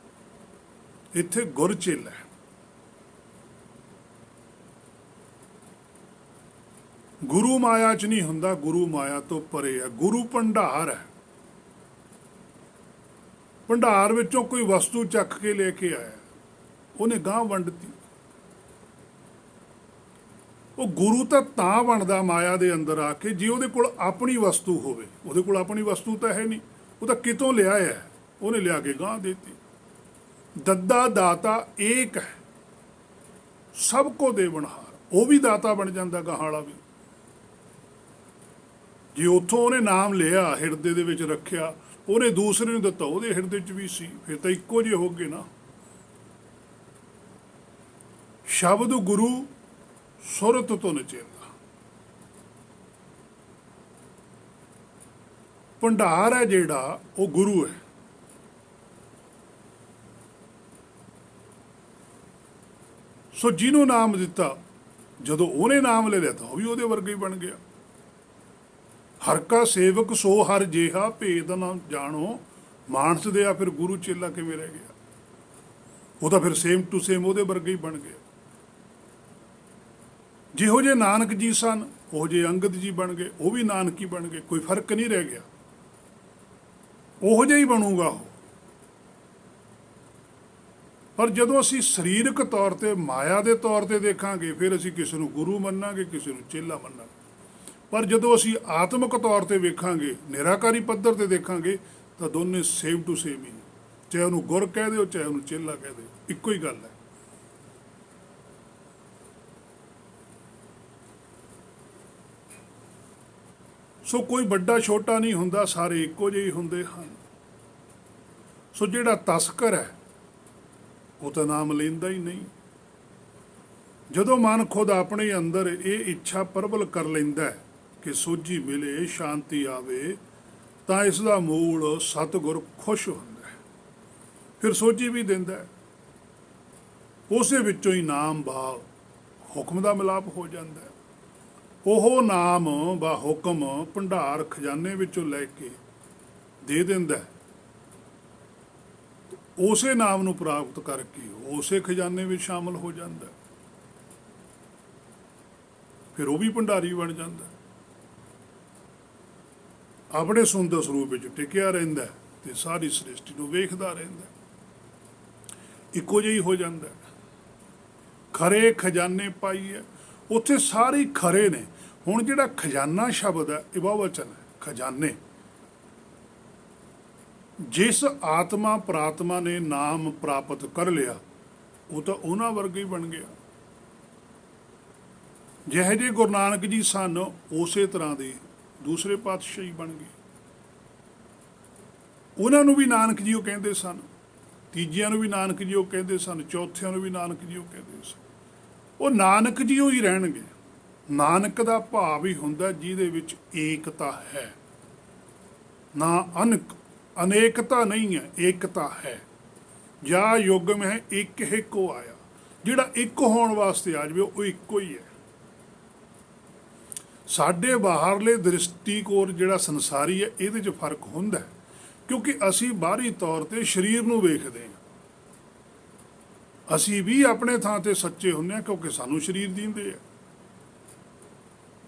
ਇੱਥੇ ਗੁਰ ਚੇਲਾ ਹੈ। ਗੁਰੂ ਮਾਇਆ 'ਚ ਨਹੀਂ ਹੁੰਦਾ, ਗੁਰੂ ਮਾਇਆ ਤੋਂ ਪਰੇ ਹੈ। ਗੁਰੂ ਭੰਡਾਰ ਹੈ। ਭੰਡਾਰ ਵਿੱਚੋਂ ਕੋਈ ਵਸਤੂ ਚੱਕ ਕੇ ਲੈ ਕੇ ਆਇਆ, ਉਹਨੇ ਗਾਂਹ ਵੰਡਤੀ। ਉਹ ਗੁਰੂ ਤਾਂ ਬਣਦਾ ਮਾਇਆ ਦੇ ਅੰਦਰ ਆ ਕੇ, ਜੇ ਉਹਦੇ ਕੋਲ ਆਪਣੀ ਵਸਤੂ ਹੋਵੇ। ਉਹਦੇ ਕੋਲ ਆਪਣੀ ਵਸਤੂ ਤਾਂ ਹੈ ਨਹੀਂ, ਉਹ ਤਾਂ ਕਿਤੋਂ ਲਿਆ ਹੈ, ਉਹਨੇ ਲਿਆ ਕੇ ਗਾਂਹ ਦੇਤੀ। ਦੱਦਾ ਦਾਤਾ ਏਕ ਹੈ, ਸਭ ਕੋ ਦੇਵਨਹਾਰ। ਉਹ ਵੀ ਦਾਤਾ ਬਣ ਜਾਂਦਾ, ਗਾਹਾਂ ਵਾਲਾ ਵੀ। ਜੇ ਉੱਥੋਂ ਉਹਨੇ ਨਾਮ ਲਿਆ, ਹਿਰਦੇ ਦੇ ਵਿੱਚ ਰੱਖਿਆ, ਉਹਨੇ ਦੂਸਰੇ ਨੂੰ ਦਿੱਤਾ, ਉਹਦੇ ਹਿਰਦੇ 'ਚ ਵੀ ਸੀ, ਫਿਰ ਤਾਂ ਇੱਕੋ ਜਿਹੇ ਹੋ ਗਏ ਨਾ। ਸ਼ਬਦ ਗੁਰੂ ਸੁਰਤ ਧੁਨ ਚੇਲਾ। ਭੰਡਾਰ ਹੈ ਜਿਹੜਾ, ਉਹ ਗੁਰੂ ਹੈ। ਸੋ ਜਿਹਨੂੰ ਨਾਮ ਦਿੱਤਾ, ਜਦੋਂ ਉਹਨੇ ਨਾਮ ਲੈ ਲਿਆ, ਤਾਂ ਉਹ ਵੀ ਉਹਦੇ ਵਰਗਾ ਹੀ ਬਣ ਗਿਆ। ਹਰ ਕਾ ਸੇਵਕ ਸੋ ਹਰ ਜੇਹਾ, ਭੇਦ ਨਾ ਜਾਣੋ ਮਾਨਸ ਦਿਆ। ਫਿਰ ਗੁਰੂ ਚੇਲਾ ਕਿਵੇਂ ਰਹਿ ਗਿਆ? ਉਹ ਤਾਂ ਫਿਰ ਸੇਮ ਟੂ ਸੇਮ ਉਹਦੇ ਵਰਗਾ ਹੀ ਬਣ ਗਿਆ। ਜਿਹੋ ਜਿਹੇ ਨਾਨਕ ਜੀ ਸਨ, ਉਹ ਜਿਹੇ ਅੰਗਦ ਜੀ ਬਣ ਗਏ, ਉਹ ਵੀ ਨਾਨਕ ਹੀ ਬਣ ਗਏ। ਕੋਈ ਫਰਕ ਨਹੀਂ ਰਹਿ ਗਿਆ, ਉਹੋ ਜਿਹਾ ਹੀ ਬਣੂਗਾ ਉਹ। ਪਰ ਜਦੋਂ ਅਸੀਂ ਸਰੀਰਕ ਤੌਰ ਤੇ, ਮਾਇਆ ਦੇ ਤੌਰ ਤੇ ਦੇਖਾਂਗੇ, ਫਿਰ ਅਸੀਂ ਕਿਸੇ ਨੂੰ ਗੁਰੂ ਮੰਨਾਂਗੇ, ਕਿਸੇ ਨੂੰ ਚੇਲਾ ਮੰਨਾਂਗੇ। ਪਰ ਜਦੋਂ ਅਸੀਂ ਆਤਮਿਕ ਤੌਰ ਤੇ ਵੇਖਾਂਗੇ, ਨਿਰਾਕਾਰੀ ਪੱਧਰ ਤੇ ਦੇਖਾਂਗੇ, ਤਾਂ ਦੋਨੇ ਸੇਮ ਟੂ ਸੇਮ ਹੀ। ਚਾਹੇ ਉਹਨੂੰ ਗੁਰ ਕਹਿ ਦਿਓ, ਚਾਹੇ ਉਹਨੂੰ ਚੇਲਾ ਕਹਿ ਦਿਓ, ਇੱਕੋ ਹੀ ਗੱਲ ਹੈ। ਸੋ ਕੋਈ ਵੱਡਾ ਛੋਟਾ ਨਹੀਂ ਹੁੰਦਾ, ਸਾਰੇ ਇੱਕੋ ਜਿਹੇ ਹੁੰਦੇ ਹਨ। ਸੋ ਜਿਹੜਾ ਤਸਕਰ ਹੈ, ਉਹ ਤਾਂ ਨਾਮ ਲੈਂਦਾ ਹੀ ਨਹੀਂ। ਜਦੋਂ ਮਨ ਖੁਦ ਆਪਣੇ ਅੰਦਰ ਇਹ ਇੱਛਾ ਪ੍ਰਬਲ ਕਰ ਲੈਂਦਾ ਹੈ ਕਿ ਸੋਝੀ ਮਿਲੇ, ਸ਼ਾਂਤੀ ਆਵੇ, ਤਾਂ ਇਸ ਦਾ ਮੂਲ ਸਤਿਗੁਰ ਖੁਸ਼ ਹੁੰਦਾ ਹੈ, ਫਿਰ ਸੋਝੀ ਵੀ ਦਿੰਦਾ ਹੈ। ਉਸੇ ਵਿੱਚੋਂ ਹੀ ਨਾਮ ਭਾਵ ਹੁਕਮ ਦਾ ਮਿਲਾਪ ਹੋ ਜਾਂਦਾ ਹੈ। ਉਹ ਨਾਮ ਬਾ ਹੁਕਮ ਭੰਡਾਰ ਖਜ਼ਾਨੇ ਵਿੱਚੋਂ ਲੈ ਕੇ ਦੇ ਦਿੰਦਾ ਹੈ। ਉਸੇ ਨਾਮ ਨੂੰ ਪ੍ਰਾਪਤ ਕਰਕੇ ਉਸੇ ਖਜ਼ਾਨੇ ਵਿੱਚ ਸ਼ਾਮਲ ਹੋ ਜਾਂਦਾ ਹੈ, ਫਿਰ ਉਹ ਵੀ ਭੰਡਾਰੀ ਬਣ ਜਾਂਦਾ ਹੈ। ਆਪਣੇ ਸੁੰਦਰ ਸਰੂਪ ਵਿੱਚ ਟਿਕਿਆ ਰਹਿੰਦਾ ਤੇ ਸਾਰੀ ਸ੍ਰਿਸ਼ਟੀ ਨੂੰ ਵੇਖਦਾ ਰਹਿੰਦਾ, ਇੱਕੋ ਜਿਹੀ ਹੋ ਜਾਂਦਾ। ਖਰੇ ਖਜ਼ਾਨੇ ਪਾਈ ਹੈ, ਉੱਥੇ ਸਾਰੇ ਖਰੇ ਨੇ। ਹੁਣ ਜਿਹੜਾ ਖਜ਼ਾਨਾ ਸ਼ਬਦ ਹੈ ਇਹ ਬਹੁਵਚਨ ਹੈ, ਖਜ਼ਾਨੇ। ਜਿਸ ਆਤਮਾ ਪ੍ਰਾਤਮਾ ਨੇ ਨਾਮ ਪ੍ਰਾਪਤ ਕਰ ਲਿਆ ਉਹ ਤਾਂ ਉਹਨਾਂ ਵਰਗਾ ਹੀ ਬਣ ਗਿਆ। ਜਿਹੇ ਜਿਹੇ ਗੁਰੂ ਨਾਨਕ ਜੀ ਸਨ ਉਸੇ ਤਰ੍ਹਾਂ ਦੇ ਦੂਸਰੇ ਪਾਤਸ਼ਾਹੀ ਬਣ ਗਏ। ਉਹਨਾਂ ਨੂੰ ਵੀ ਨਾਨਕ ਜੀ ਉਹ ਕਹਿੰਦੇ ਸਨ, ਤੀਜਿਆਂ ਨੂੰ ਵੀ ਨਾਨਕ ਜੀ ਉਹ ਕਹਿੰਦੇ ਸਨ, ਚੌਥਿਆਂ ਨੂੰ ਵੀ ਨਾਨਕ ਜੀ ਉਹ ਕਹਿੰਦੇ ਸਨ। ਉਹ ਨਾਨਕ ਜੀ ਉਹ ਹੀ ਰਹਿਣਗੇ। ਨਾਨਕ ਦਾ ਭਾਵ ਹੀ ਹੁੰਦਾ ਜਿਹਦੇ ਵਿੱਚ ਏਕਤਾ ਹੈ, ਨਾ ਅਨੇਕਤਾ ਨਹੀਂ ਹੈ, ਏਕਤਾ ਹੈ। ਜਾਂ ਯੁਗਮ ਹੈ ਇੱਕ ਇੱਕੋ ਆਇਆ, ਜਿਹੜਾ ਇੱਕ ਹੋਣ ਵਾਸਤੇ ਆ ਜਾਵੇ ਉਹ ਇੱਕੋ ਹੀ ਹੈ। ਸਾਡੇ ਬਾਹਰਲੇ ਦ੍ਰਿਸ਼ਟੀਕੋਣ ਜਿਹੜਾ ਸੰਸਾਰੀ ਹੈ ਇਹਦੇ 'ਚ ਫਰਕ ਹੁੰਦਾ ਹੈ, ਕਿਉਂਕਿ ਅਸੀਂ ਬਾਹਰੀ ਤੌਰ ਤੇ ਸਰੀਰ ਨੂੰ ਵੇਖਦੇ ਹਾਂ। ਅਸੀਂ ਵੀ ਆਪਣੇ ਥਾਂ ਤੇ ਸੱਚੇ ਹੁੰਦੇ ਹਾਂ ਕਿਉਂਕਿ ਸਾਨੂੰ ਸਰੀਰ ਦੀਂਦੇ ਆ।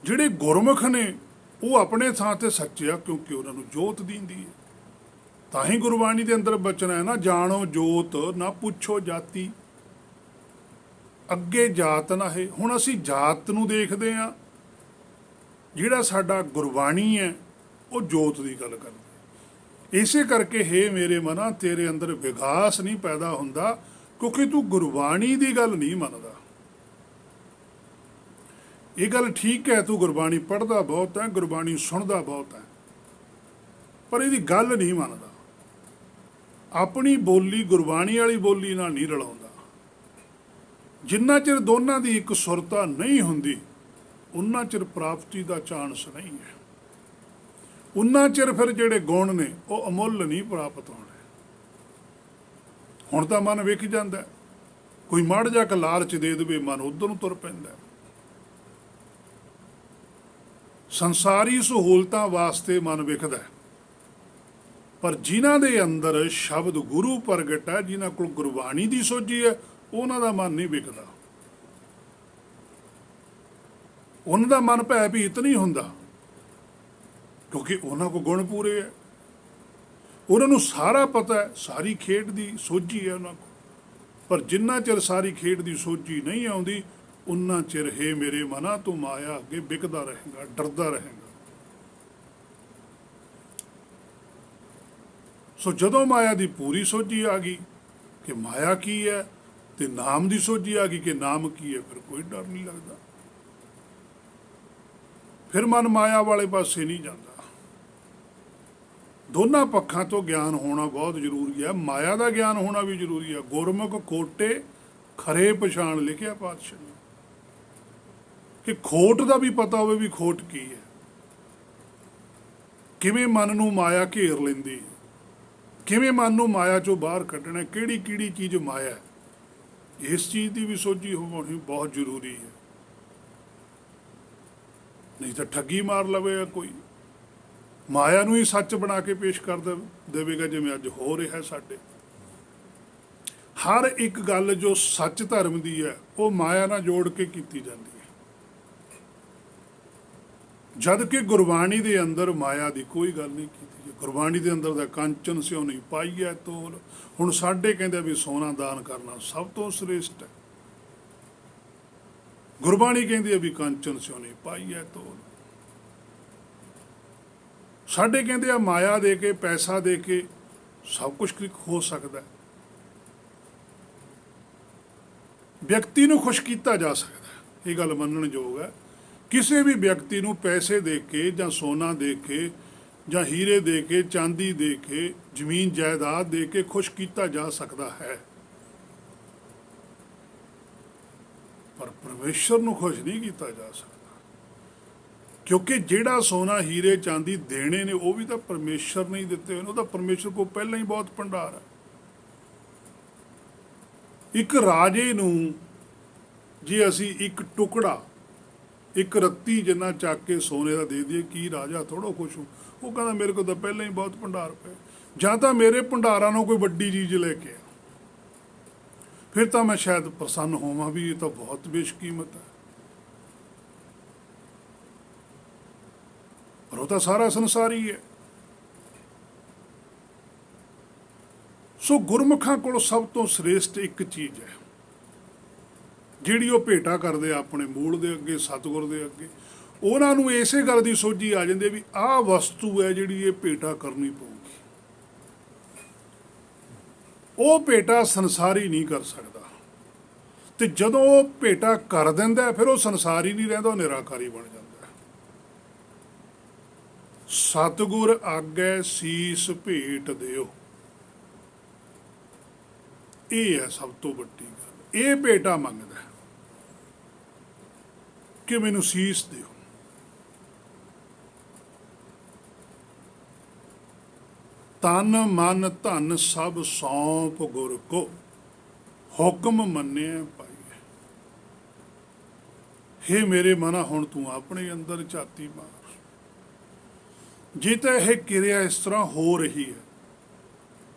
ਜਿਹੜੇ ਗੁਰਮੁਖ ਨੇ ਉਹ ਆਪਣੇ ਥਾਂ ਤੇ ਸੱਚੇ ਆ ਕਿਉਂਕਿ ਉਹਨਾਂ ਨੂੰ ਜੋਤ ਦੀਂਦੀ ਹੈ। ਤਾਂ ਹੀ ਗੁਰਬਾਣੀ ਦੇ ਅੰਦਰ ਬਚਨਾ ਹੈ ਨਾ, ਜਾਣੋ ਜੋਤ ਨਾ ਪੁੱਛੋ ਜਾਤੀ, ਅੱਗੇ ਜਾਤ ਨਾ ਹੈ। ਹੁਣ ਅਸੀਂ ਜਾਤ ਨੂੰ ਦੇਖਦੇ ਹਾਂ, ਜਿਹੜਾ ਸਾਡਾ ਗੁਰਬਾਣੀ ਹੈ ਉਹ ਜੋਤ ਦੀ ਗੱਲ ਕਰਦਾ। ਇਸੇ ਕਰਕੇ ਹੇ ਮੇਰੇ ਮਨਾ ਤੇਰੇ ਅੰਦਰ ਵਿਗਾਸ ਨਹੀਂ ਪੈਦਾ ਹੁੰਦਾ ਕਿਉਂਕਿ ਤੂੰ ਗੁਰਬਾਣੀ ਦੀ ਗੱਲ ਨਹੀਂ ਮੰਨਦਾ। ਇਹ ਗੱਲ ਠੀਕ ਹੈ, ਤੂੰ ਗੁਰਬਾਣੀ ਪੜ੍ਹਦਾ ਬਹੁਤ ਹੈ, ਗੁਰਬਾਣੀ ਸੁਣਦਾ ਬਹੁਤ ਹੈ, ਪਰ ਇਹਦੀ ਗੱਲ ਨਹੀਂ ਮੰਨਦਾ। ਆਪਣੀ ਬੋਲੀ ਗੁਰਬਾਣੀ ਵਾਲੀ ਬੋਲੀ ਨਾਲ ਨਹੀਂ ਰਲਾਉਂਦਾ। ਜਿੰਨਾ ਚਿਰ ਦੋਨਾਂ ਦੀ ਇੱਕ ਸੁਰਤਾ ਨਹੀਂ ਹੁੰਦੀ ਉਨਾ ਚਿਰ ਪ੍ਰਾਪਤੀ ਦਾ ਚਾਂਸ ਨਹੀਂ ਹੈ। ਉਨਾ ਚਿਰ ਫਿਰ ਜਿਹੜੇ ਗੁਣ ਨੇ ਉਹ ਅਮੁੱਲ ਨਹੀਂ ਪ੍ਰਾਪਤ ਹੋਣੇ। ਹੁਣ ਤਾਂ ਮਨ ਵਿਕ ਜਾਂਦਾ, ਕੋਈ ਮਾੜਾ ਜਿਹਾ ਕੁ ਲਾਲਚ ਦੇ ਦੇਵੇ ਮਨ ਉੱਧਰ ਨੂੰ ਤੁਰ ਪੈਂਦਾ। ਸੰਸਾਰੀ ਸਹੂਲਤਾਂ ਵਾਸਤੇ ਮਨ ਵਿਕਦਾ, ਪਰ ਜਿਨ੍ਹਾਂ ਦੇ ਅੰਦਰ ਸ਼ਬਦ ਗੁਰੂ ਪ੍ਰਗਟ ਹੈ, ਜਿਨ੍ਹਾਂ ਕੋਲ ਗੁਰਬਾਣੀ ਦੀ ਸੋਝੀ ਹੈ, ਉਹਨਾਂ ਦਾ ਮਨ ਨਹੀਂ ਵਿਕਦਾ। ਉਹਨਾਂ ਦਾ ਮਨ ਭੈ ਭੀਤ ਨਹੀਂ ਹੁੰਦਾ ਕਿਉਂਕਿ ਉਹਨਾਂ ਕੋਲ ਗੁਣ ਪੂਰੇ ਹੈ। ਉਹਨਾਂ ਨੂੰ ਸਾਰਾ ਪਤਾ ਹੈ, ਸਾਰੀ ਖੇਡ ਦੀ ਸੋਝੀ ਹੈ ਉਹਨਾਂ ਕੋਲ। ਪਰ ਜਿੰਨਾ ਚਿਰ ਸਾਰੀ ਖੇਡ ਦੀ ਸੋਝੀ ਨਹੀਂ ਆਉਂਦੀ ਉਨਾ ਚਿਰ ਹੇ ਮੇਰੇ ਮਨਾ ਤੂੰ ਮਾਇਆ ਅੱਗੇ ਵਿਕਦਾ ਰਹੇਗਾ, ਡਰਦਾ ਰਹੇਗਾ। ਸੋ ਜਦੋਂ ਮਾਇਆ ਦੀ ਪੂਰੀ ਸੋਝੀ ਆ ਗਈ ਕਿ ਮਾਇਆ ਕੀ ਹੈ ਤੇ ਨਾਮ ਦੀ ਸੋਝੀ ਆ ਗਈ ਕਿ ਨਾਮ ਕੀ ਹੈ, ਫਿਰ ਕੋਈ ਡਰ ਨਹੀਂ ਲੱਗਦਾ। ਫਿਰ ਮਨ ਮਾਇਆ ਵਾਲੇ ਪਾਸੇ ਨਹੀਂ ਜਾਂਦਾ। ਦੋਨਾਂ ਪੱਖਾਂ ਤੋਂ ਗਿਆਨ ਹੋਣਾ ਬਹੁਤ ਜ਼ਰੂਰੀ ਹੈ। ਮਾਇਆ ਦਾ ਗਿਆਨ ਹੋਣਾ ਵੀ ਜ਼ਰੂਰੀ ਹੈ। ਗੁਰਮੁਖ ਖੋਟੇ ਖਰੇ ਪਛਾਣ ਲਿਖਿਆ ਪਾਤਸ਼ਾਹ ਨੇ, ਕਿ ਖੋਟ ਦਾ ਵੀ ਪਤਾ ਹੋਵੇ ਵੀ ਖੋਟ ਕੀ ਹੈ, ਕਿਵੇਂ ਮਨ ਨੂੰ ਮਾਇਆ ਘੇਰ ਲੈਂਦੀ ਹੈ, ਕਿਵੇਂ ਮਨ ਨੂੰ ਮਾਇਆ ਚੋਂ ਬਾਹਰ ਕੱਢਣਾ, ਕਿਹੜੀ ਕਿਹੜੀ ਚੀਜ਼ ਮਾਇਆ, ਇਸ ਚੀਜ਼ ਦੀ ਵੀ ਸੋਝੀ ਹੋਣੀ ਬਹੁਤ ਜ਼ਰੂਰੀ ਹੈ। ਨਹੀਂ ਤਾਂ ਠੱਗੀ ਮਾਰ ਲਵੇਗਾ ਕੋਈ, ਮਾਇਆ ਨੂੰ ਹੀ ਸੱਚ ਬਣਾ ਕੇ ਪੇਸ਼ ਕਰ ਦੇਵੇਗਾ, ਜਿਵੇਂ ਅੱਜ ਹੋ ਰਿਹਾ ਸਾਡੇ। ਹਰ ਇੱਕ ਗੱਲ ਜੋ ਸੱਚ ਧਰਮ ਦੀ ਹੈ ਉਹ ਮਾਇਆ ਨਾਲ ਜੋੜ ਕੇ ਕੀਤੀ ਜਾਂਦੀ ਹੈ, ਜਦ ਕਿ ਗੁਰਬਾਣੀ ਦੇ ਅੰਦਰ ਮਾਇਆ ਦੀ ਕੋਈ ਗੱਲ ਨਹੀਂ ਕੀਤੀ। ਗੁਰਬਾਣੀ ਦੇ ਅੰਦਰ ਦਾ ਕੰਚਨ ਸਿਓ ਨਹੀਂ ਪਾਈਐ ਤੋਲ। ਹੁਣ ਸਾਡੇ ਕਹਿੰਦੇ ਵੀ ਸੋਨਾ ਦਾਨ ਕਰਨਾ ਸਭ ਤੋਂ ਸ੍ਰੇਸ਼ਟ ਹੈ। ਗੁਰਬਾਣੀ ਕਹਿੰਦੀ ਹੈ ਵੀ ਕੰਚਨ ਸਿਓ ਨਹੀਂ ਪਾਈਐ ਤੋਲ। ਸਾਡੇ ਕਹਿੰਦੇ ਆ ਮਾਇਆ ਦੇ ਕੇ, ਪੈਸਾ ਦੇ ਕੇ ਸਭ ਕੁਝ ਹੋ ਸਕਦਾ। ਵਿਅਕਤੀ ਨੂੰ ਖੁਸ਼ ਕੀਤਾ ਜਾ ਸਕਦਾ, ਇਹ ਗੱਲ ਮੰਨਣਯੋਗ ਹੈ। ਕਿਸੇ ਵੀ ਵਿਅਕਤੀ ਨੂੰ ਪੈਸੇ ਦੇ ਕੇ ਜਾਂ ਸੋਨਾ ਦੇ ਕੇ ਜਾਂ ਹੀਰੇ ਦੇ ਕੇ, ਚਾਂਦੀ ਦੇ ਕੇ, ਜ਼ਮੀਨ ਜਾਇਦਾਦ ਦੇ ਕੇ ਖੁਸ਼ ਕੀਤਾ ਜਾ ਸਕਦਾ ਹੈ। ਪਰ ਪਰਮੇਸ਼ਰ ਨੂੰ ਖੁਸ਼ ਨਹੀਂ ਕੀਤਾ ਜਾ ਸਕਦਾ, ਕਿਉਂਕਿ ਜਿਹੜਾ ਸੋਨਾ ਹੀਰੇ ਚਾਂਦੀ ਦੇਣੇ ਨੇ ਉਹ ਵੀ ਤਾਂ ਪਰਮੇਸ਼ਰ ਨੇ ਹੀ ਦਿੱਤੇ ਹੋਏ ਨੇ। ਉਹ ਤਾਂ ਪਰਮੇਸ਼ਰ ਕੋਲ ਪਹਿਲਾਂ ਹੀ ਬਹੁਤ ਭੰਡਾਰ ਹੈ। ਇੱਕ ਰਾਜੇ ਨੂੰ ਜੇ ਅਸੀਂ ਇੱਕ ਟੁਕੜਾ, ਇੱਕ ਰੱਤੀ ਜਿੰਨਾ ਚੱਕ ਕੇ ਸੋਨੇ ਦਾ ਦੇ ਦਈਏ, ਕੀ ਰਾਜਾ ਥੋੜ੍ਹਾ ਖੁਸ਼ ਹੋ? ਉਹ ਕਹਿੰਦਾ ਮੇਰੇ ਕੋਲ ਤਾਂ ਪਹਿਲਾਂ ਹੀ ਬਹੁਤ ਭੰਡਾਰ ਪਏ, ਜਾਂ ਤਾਂ ਮੇਰੇ ਭੰਡਾਰਾਂ ਨੂੰ ਕੋਈ ਵੱਡੀ ਚੀਜ਼ ਲੈ ਕੇ ਆ, ਫਿਰ ਤਾਂ ਮੈਂ ਸ਼ਾਇਦ ਪ੍ਰਸੰਨ ਹੋਵਾਂ ਵੀ ਇਹ ਤਾਂ ਬਹੁਤ ਬੇਸ਼ਕੀਮਤ ਹੈ। ਪਰ ਉਹ ਤਾਂ ਸਾਰਾ ਸੰਸਾਰ ਹੀ ਹੈ। ਸੋ ਗੁਰਮੁਖਾਂ ਕੋਲ ਸਭ ਤੋਂ ਸ੍ਰੇਸ਼ਟ ਇੱਕ ਚੀਜ਼ ਹੈ ਜਿਹੜੀ ਉਹ ਭੇਟਾ ਕਰਦੇ ਆ ਆਪਣੇ ਮੂਲ ਦੇ ਅੱਗੇ, ਸਤਿਗੁਰ ਦੇ ਅੱਗੇ। ਉਹਨਾਂ ਨੂੰ ਇਸੇ ਗੱਲ ਦੀ ਸੋਝੀ ਆ ਜਾਂਦੀ ਵੀ ਆਹ ਵਸਤੂ ਹੈ ਜਿਹੜੀ ਇਹ ਭੇਟਾ ਕਰਨੀ ਪਊਗੀ। ਉਹ ਭੇਟਾ ਸੰਸਾਰੀ ਨਹੀਂ ਕਰ ਸਕਦਾ, ਤੇ ਜਦੋਂ ਉਹ ਭੇਟਾ ਕਰ ਦਿੰਦਾ ਫਿਰ ਉਹ ਸੰਸਾਰੀ ਨਹੀਂ ਰਹਿੰਦਾ, ਉਹ ਨਿਰਾਕਾਰੀ ਬਣ ਜਾਂਦਾ। ਸਤਿਗੁਰ ਆਗੇ ਸੀਸ ਭੇਟ ਦਿਓ, ਇਹ ਹੈ ਸਭ ਤੋਂ ਵੱਡੀ ਗੱਲ। ਇਹ ਭੇਟਾ ਮੰਗਦਾ ਕਿ ਮੈਨੂੰ ਸੀਸ ਦਿਓ। ਤਨ ਮਨ ਧਨ ਸਭ ਸੌਂਪ ਗੁਰ ਕੋ, ਹੁਕਮ ਮੰਨਿਆ ਪਾਈਏ। ਹੇ ਮੇਰੇ ਮਨਾ, ਹੁਣ ਤੂੰ ਆਪਣੇ ਅੰਦਰ ਝਾਤੀ ਮਾਰ। ਜੇ ਤਾਂ ਇਹ ਕਿਰਿਆ ਇਸ ਤਰ੍ਹਾਂ ਹੋ ਰਹੀ ਹੈ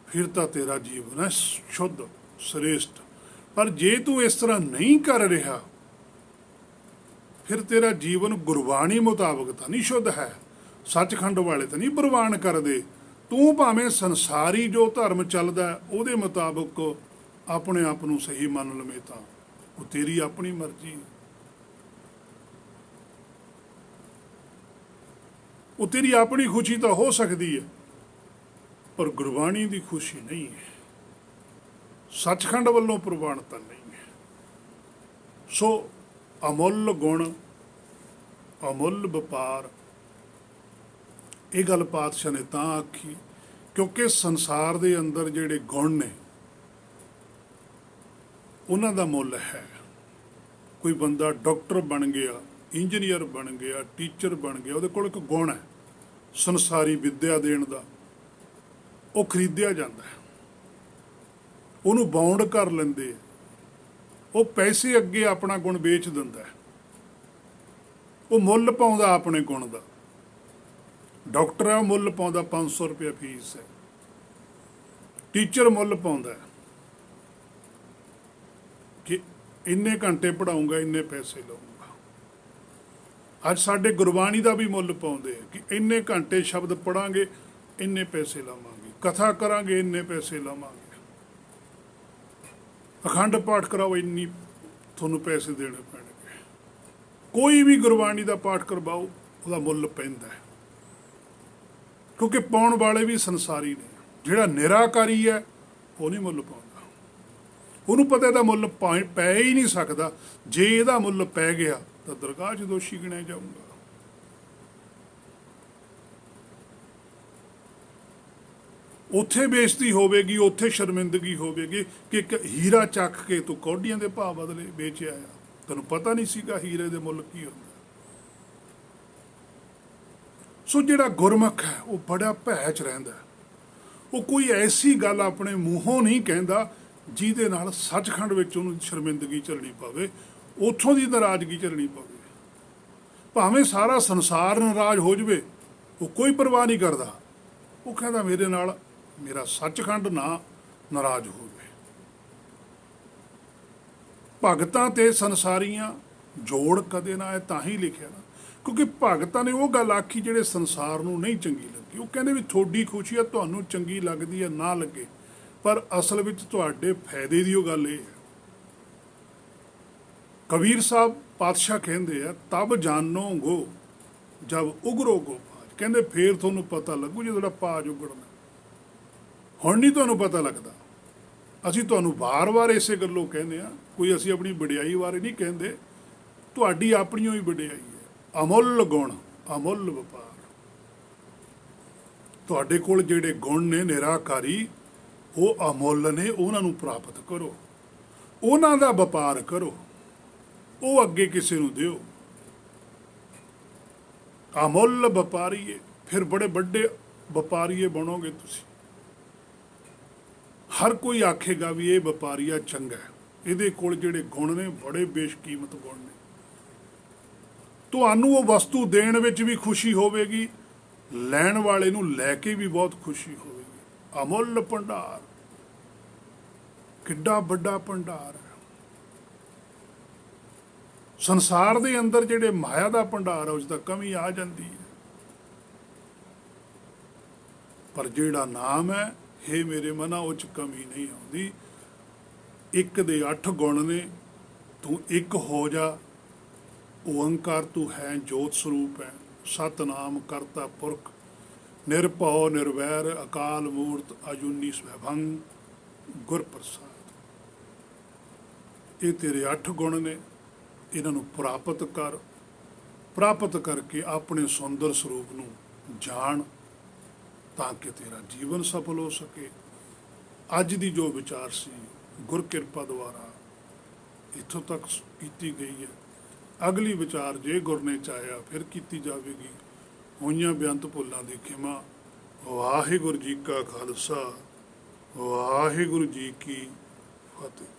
ਫਿਰ ਤਾਂ ਤੇਰਾ ਜੀਵਨ ਹੈ ਸ਼ੁੱਧ, ਸ੍ਰੇਸ਼ਟ। ਪਰ ਜੇ ਤੂੰ ਇਸ ਤਰ੍ਹਾਂ ਨਹੀਂ ਕਰ ਰਿਹਾ ਫਿਰ ਤੇਰਾ ਜੀਵਨ ਗੁਰਬਾਣੀ ਮੁਤਾਬਕ ਤਾਂ ਨਹੀਂ ਸ਼ੁੱਧ ਹੈ, ਸੱਚਖੰਡ ਵਾਲੇ ਤਾਂ ਨਹੀਂ ਪ੍ਰਵਾਨ ਕਰਦੇ। ਤੂੰ ਭਾਵੇਂ ਸੰਸਾਰੀ ਜੋ ਧਰਮ ਚੱਲਦਾ ਉਹਦੇ ਮੁਤਾਬਕ ਆਪਣੇ ਆਪ ਨੂੰ ਸਹੀ ਮੰਨ ਲਵੇਂ ਤਾਂ ਉਹ ਤੇਰੀ ਆਪਣੀ ਮਰਜ਼ੀ ਹੈ, ਉਹ ਤੇਰੀ ਆਪਣੀ ਖੁਸ਼ੀ ਤਾਂ ਹੋ ਸਕਦੀ ਹੈ, ਪਰ ਗੁਰਬਾਣੀ ਦੀ ਖੁਸ਼ੀ ਨਹੀਂ ਹੈ, ਸੱਚਖੰਡ ਵੱਲੋਂ ਪ੍ਰਵਾਨਤਾ ਨਹੀਂ ਹੈ। ਸੋ ਅਮੁੱਲ ਗੁਣ, ਅਮੁੱਲ ਵਪਾਰ, ਇਹ ਗੱਲ ਪਾਤਸ਼ਾਹ ਨੇ ਤਾਂ ਆਖੀ ਕਿਉਂਕਿ ਸੰਸਾਰ ਦੇ ਅੰਦਰ ਜਿਹੜੇ ਗੁਣ ਨੇ ਉਹਨਾਂ ਦਾ ਮੁੱਲ ਹੈ। ਕੋਈ ਬੰਦਾ ਡਾਕਟਰ ਬਣ ਗਿਆ, ਇੰਜੀਨੀਅਰ ਬਣ ਗਿਆ, ਟੀਚਰ ਬਣ ਗਿਆ, ਉਹਦੇ ਕੋਲ ਇੱਕ ਗੁਣ ਹੈ ਸੰਸਾਰੀ ਵਿੱਦਿਆ ਦੇਣ ਦਾ, ਉਹ ਖਰੀਦਿਆ ਜਾਂਦਾ ਹੈ, ਉਹਨੂੰ ਬਾਉਂਡ ਕਰ ਲੈਂਦੇ, ਉਹ ਪੈਸੇ ਅੱਗੇ ਆਪਣਾ ਗੁਣ ਵੇਚ ਦਿੰਦਾ ਹੈ, ਉਹ ਮੁੱਲ ਪਾਉਂਦਾ ਆਪਣੇ ਗੁਣ ਦਾ। ਡਾਕਟਰ ਹੈ, ਮੁੱਲ ਪਾਉਂਦਾ 500 ਰੁਪਇਆ ਫੀਸ ਹੈ। ਟੀਚਰ ਮੁੱਲ ਪਾਉਂਦਾ ਕਿ ਇੰਨੇ ਘੰਟੇ ਪੜ੍ਹਾਊਂਗਾ, ਇੰਨੇ ਪੈਸੇ ਲਊਂਗਾ। ਅੱਜ ਸਾਡੇ ਗੁਰਬਾਣੀ ਦਾ ਵੀ ਮੁੱਲ ਪਾਉਂਦੇ ਆ ਕਿ ਇੰਨੇ ਘੰਟੇ ਸ਼ਬਦ ਪੜਾਂਗੇ, ਇੰਨੇ ਪੈਸੇ ਲਾਵਾਂਗੇ, ਕਥਾ ਕਰਾਂਗੇ, ਇੰਨੇ ਪੈਸੇ ਲਾਵਾਂਗੇ, ਅਖੰਡ ਪਾਠ ਕਰਾਓ, ਇੰਨੀ ਤੁਹਾਨੂੰ ਪੈਸੇ ਦੇਣੇ ਪੈਣਗੇ। ਕੋਈ ਵੀ ਗੁਰਬਾਣੀ ਦਾ ਪਾਠ ਕਰਵਾਓ, ਉਹਦਾ ਮੁੱਲ ਪੈਂਦਾ ਹੈ, ਕਿਉਂਕਿ ਪਾਉਣ ਵਾਲੇ ਵੀ ਸੰਸਾਰੀ ਨੇ। ਜਿਹੜਾ ਨਿਰਾਕਾਰੀ ਹੈ ਉਹ ਨਹੀਂ ਮੁੱਲ ਪਾਉਂਦਾ, ਉਹਨੂੰ ਪਤਾ ਇਹਦਾ ਮੁੱਲ ਪੈ ਹੀ ਨਹੀਂ ਸਕਦਾ। ਜੇ ਇਹਦਾ ਮੁੱਲ ਪੈ ਗਿਆ ਤਾਂ ਦਰਗਾਹ 'ਚ ਦੋਸ਼ੀ ਗਿਣਿਆ ਜਾਊਗਾ। ਉੱਥੇ ਬੇਇੱਜ਼ਤੀ ਹੋਵੇਗੀ, ਉੱਥੇ ਸ਼ਰਮਿੰਦਗੀ ਹੋਵੇਗੀ ਕਿ ਇੱਕ ਹੀਰਾ ਚੱਕ ਕੇ ਤੂੰ ਕੌਡੀਆਂ ਦੇ ਭਾਅ ਬਦਲੇ ਵੇਚਿਆ ਆ। ਤੈਨੂੰ ਪਤਾ ਨਹੀਂ ਸੀਗਾ ਹੀਰੇ ਦੇ ਮੁੱਲ ਕੀ ਹੁੰਦਾ। ਸੋ ਜਿਹੜਾ ਗੁਰਮੁਖ ਹੈ ਉਹ ਬੜਾ ਭੈ 'ਚ ਰਹਿੰਦਾ, ਉਹ ਕੋਈ ਐਸੀ ਗੱਲ ਆਪਣੇ ਮੂੰਹੋਂ ਨਹੀਂ ਕਹਿੰਦਾ ਜਿਹਦੇ ਨਾਲ ਸੱਚਖੰਡ ਵਿੱਚ ਉਹਨੂੰ ਸ਼ਰਮਿੰਦਗੀ ਝੱਲਣੀ ਪਵੇ, ਉੱਥੋਂ ਦੀ ਨਾਰਾਜ਼ਗੀ ਝੱਲਣੀ ਪਵੇ। ਭਾਵੇਂ ਸਾਰਾ ਸੰਸਾਰ ਨਾਰਾਜ਼ ਹੋ ਜਾਵੇ, ਉਹ ਕੋਈ ਪਰਵਾਹ ਨਹੀਂ ਕਰਦਾ। ਉਹ ਕਹਿੰਦਾ ਮੇਰੇ ਨਾਲ ਮੇਰਾ ਸੱਚਖੰਡ ਨਾ ਨਾਰਾਜ਼ ਹੋਵੇ। ਭਗਤਾਂ ਤੇ ਸੰਸਾਰੀਆਂ ਜੋੜ ਕਦੇ ਨਾ ਹੈ, ਤਾਂ ਹੀ ਲਿਖਿਆ ਨਾ, ਕਿਉਂਕਿ ਭਗਤਾਂ ਨੇ ਉਹ ਗੱਲ ਆਖੀ ਜਿਹੜੇ ਸੰਸਾਰ ਨੂੰ ਨਹੀਂ ਚੰਗੀ ਲੱਗੀ। ਉਹ ਕਹਿੰਦੇ ਵੀ ਤੁਹਾਡੀ ਖੁਸ਼ੀ ਹੈ, ਤੁਹਾਨੂੰ ਚੰਗੀ ਲੱਗਦੀ ਹੈ ਨਾ ਲੱਗੇ, ਪਰ ਅਸਲ ਵਿੱਚ ਤੁਹਾਡੇ ਫਾਇਦੇ ਦੀ ਉਹ ਗੱਲ ਇਹ ਹੈ। ਕਬੀਰ ਸਾਹਿਬ ਪਾਤਸ਼ਾਹ ਕਹਿੰਦੇ ਆ, ਤਬ ਜਾਨੋਗੋ ਜਬ ਉਗਰੋ ਗੋ ਪਾਜ। ਕਹਿੰਦੇ ਫੇਰ ਤੁਹਾਨੂੰ ਪਤਾ ਲੱਗੂ ਜਦੋਂ ਜਿਹੜਾ ਪਾਜ ਉਗੜਨਾ। ਹੁਣ ਨਹੀਂ ਤੁਹਾਨੂੰ ਪਤਾ ਲੱਗਦਾ। ਅਸੀਂ ਤੁਹਾਨੂੰ ਵਾਰ-ਵਾਰ ਇਸੇ ਗੱਲੋਂ ਕਹਿੰਦੇ ਆ, ਕੋਈ ਅਸੀਂ ਆਪਣੀ ਵਡਿਆਈ ਬਾਰੇ ਨਹੀਂ ਕਹਿੰਦੇ, ਤੁਹਾਡੀ ਆਪਣੀ ਹੀ ਵਡਿਆਈ ਹੈ। ਅਮੁੱਲ ਗੁਣ, ਅਮੁੱਲ ਵਪਾਰ। ਤੁਹਾਡੇ ਕੋਲ ਜਿਹੜੇ ਗੁਣ ਨੇ ਨਿਰਾਕਾਰੀ, ਉਹ ਅਮੁੱਲ ਨੇ, ਉਹਨਾਂ ਨੂੰ ਪ੍ਰਾਪਤ ਕਰੋ, ਉਹਨਾਂ ਦਾ ਵਪਾਰ ਕਰੋ। ਉਹ ਅੱਗੇ ਕਿਸੇ ਨੂੰ ਦਿਓ। ਅਮੁੱਲ ਵਪਾਰੀਏ, ਫਿਰ ਬੜੇ ਵੱਡੇ ਵਪਾਰੀਏ ਬਣੋਗੇ ਤੁਸੀਂ। ਹਰ ਕੋਈ ਆਖੇਗਾ ਵੀ ਇਹ ਵਪਾਰੀਆ ਚੰਗਾ ਹੈ, ਇਹਦੇ ਕੋਲ ਜਿਹੜੇ ਗੁਣ ਨੇ ਬੜੇ ਬੇਸ਼ਕੀਮਤ ਗੁਣ ਨੇ। ਤੁਹਾਨੂੰ ਉਹ ਵਸਤੂ ਦੇਣ ਵਿੱਚ ਵੀ ਖੁਸ਼ੀ ਹੋਵੇਗੀ, ਲੈਣ ਵਾਲੇ ਨੂੰ ਲੈ ਕੇ ਵੀ ਬਹੁਤ ਖੁਸ਼ੀ ਹੋਵੇਗੀ। ਅਮੁੱਲ ਭੰਡਾਰ, ਕਿੱਡਾ ਵੱਡਾ ਭੰਡਾਰ ਹੈ। ਸੰਸਾਰ ਦੇ ਅੰਦਰ ਜਿਹੜੇ ਮਾਇਆ ਦਾ ਭੰਡਾਰ ਹੈ ਉਸ ਦਾ ਕਮੀ ਆ ਜਾਂਦੀ ਹੈ, ਪਰ ਜਿਹੜਾ ਨਾਮ ਹੈ, ਹੇ ਮੇਰੇ ਮਨਾ, ਉਹ 'ਚ ਕਮੀ ਨਹੀਂ ਆਉਂਦੀ। ਇੱਕ ਦੇ 8 ਗੁਣ ਨੇ, ਤੂੰ ਇੱਕ ਹੋ ਜਾ। ਓਅੰਕਾਰ ਤੂੰ ਹੈ, ਜੋਤ ਸਰੂਪ ਹੈ। ਸਤਨਾਮ ਕਰਤਾ ਪੁਰਖ, ਨਿਰਭਉ ਨਿਰਵੈਰ, ਅਕਾਲ ਮੂਰਤ, ਅਜੂਨੀ ਸਵੈਭੰ, ਗੁਰ ਪ੍ਰਸਾਦ। ਇਹ ਤੇਰੇ 8 ਗੁਣ ਨੇ, ਇਹਨਾਂ ਨੂੰ ਪ੍ਰਾਪਤ ਕਰ। ਪ੍ਰਾਪਤ ਕਰਕੇ ਆਪਣੇ ਸੁੰਦਰ ਸਰੂਪ ਨੂੰ ਜਾਣ, ਤਾਂ ਕਿ ਤੇਰਾ ਜੀਵਨ ਸਫਲ ਹੋ ਸਕੇ। ਅੱਜ ਦੀ ਜੋ ਵਿਚਾਰ ਸੀ ਗੁਰ ਕਿਰਪਾ ਦੁਆਰਾ ਇੱਥੋਂ ਤੱਕ ਕੀਤੀ ਗਈ ਹੈ। ਅਗਲੀ ਵਿਚਾਰ ਜੇ ਗੁਰ ਨੇ ਚਾਹਿਆ ਫਿਰ ਕੀਤੀ ਜਾਵੇਗੀ। ਹੋਈਆਂ ਬੇਅੰਤ ਭੁੱਲਾਂ ਦੀ ਖਿਮਾ। ਵਾਹਿਗੁਰੂ ਜੀ ਕਾ ਖਾਲਸਾ, ਵਾਹਿਗੁਰੂ ਜੀ ਕੀ ਫਤਿਹ।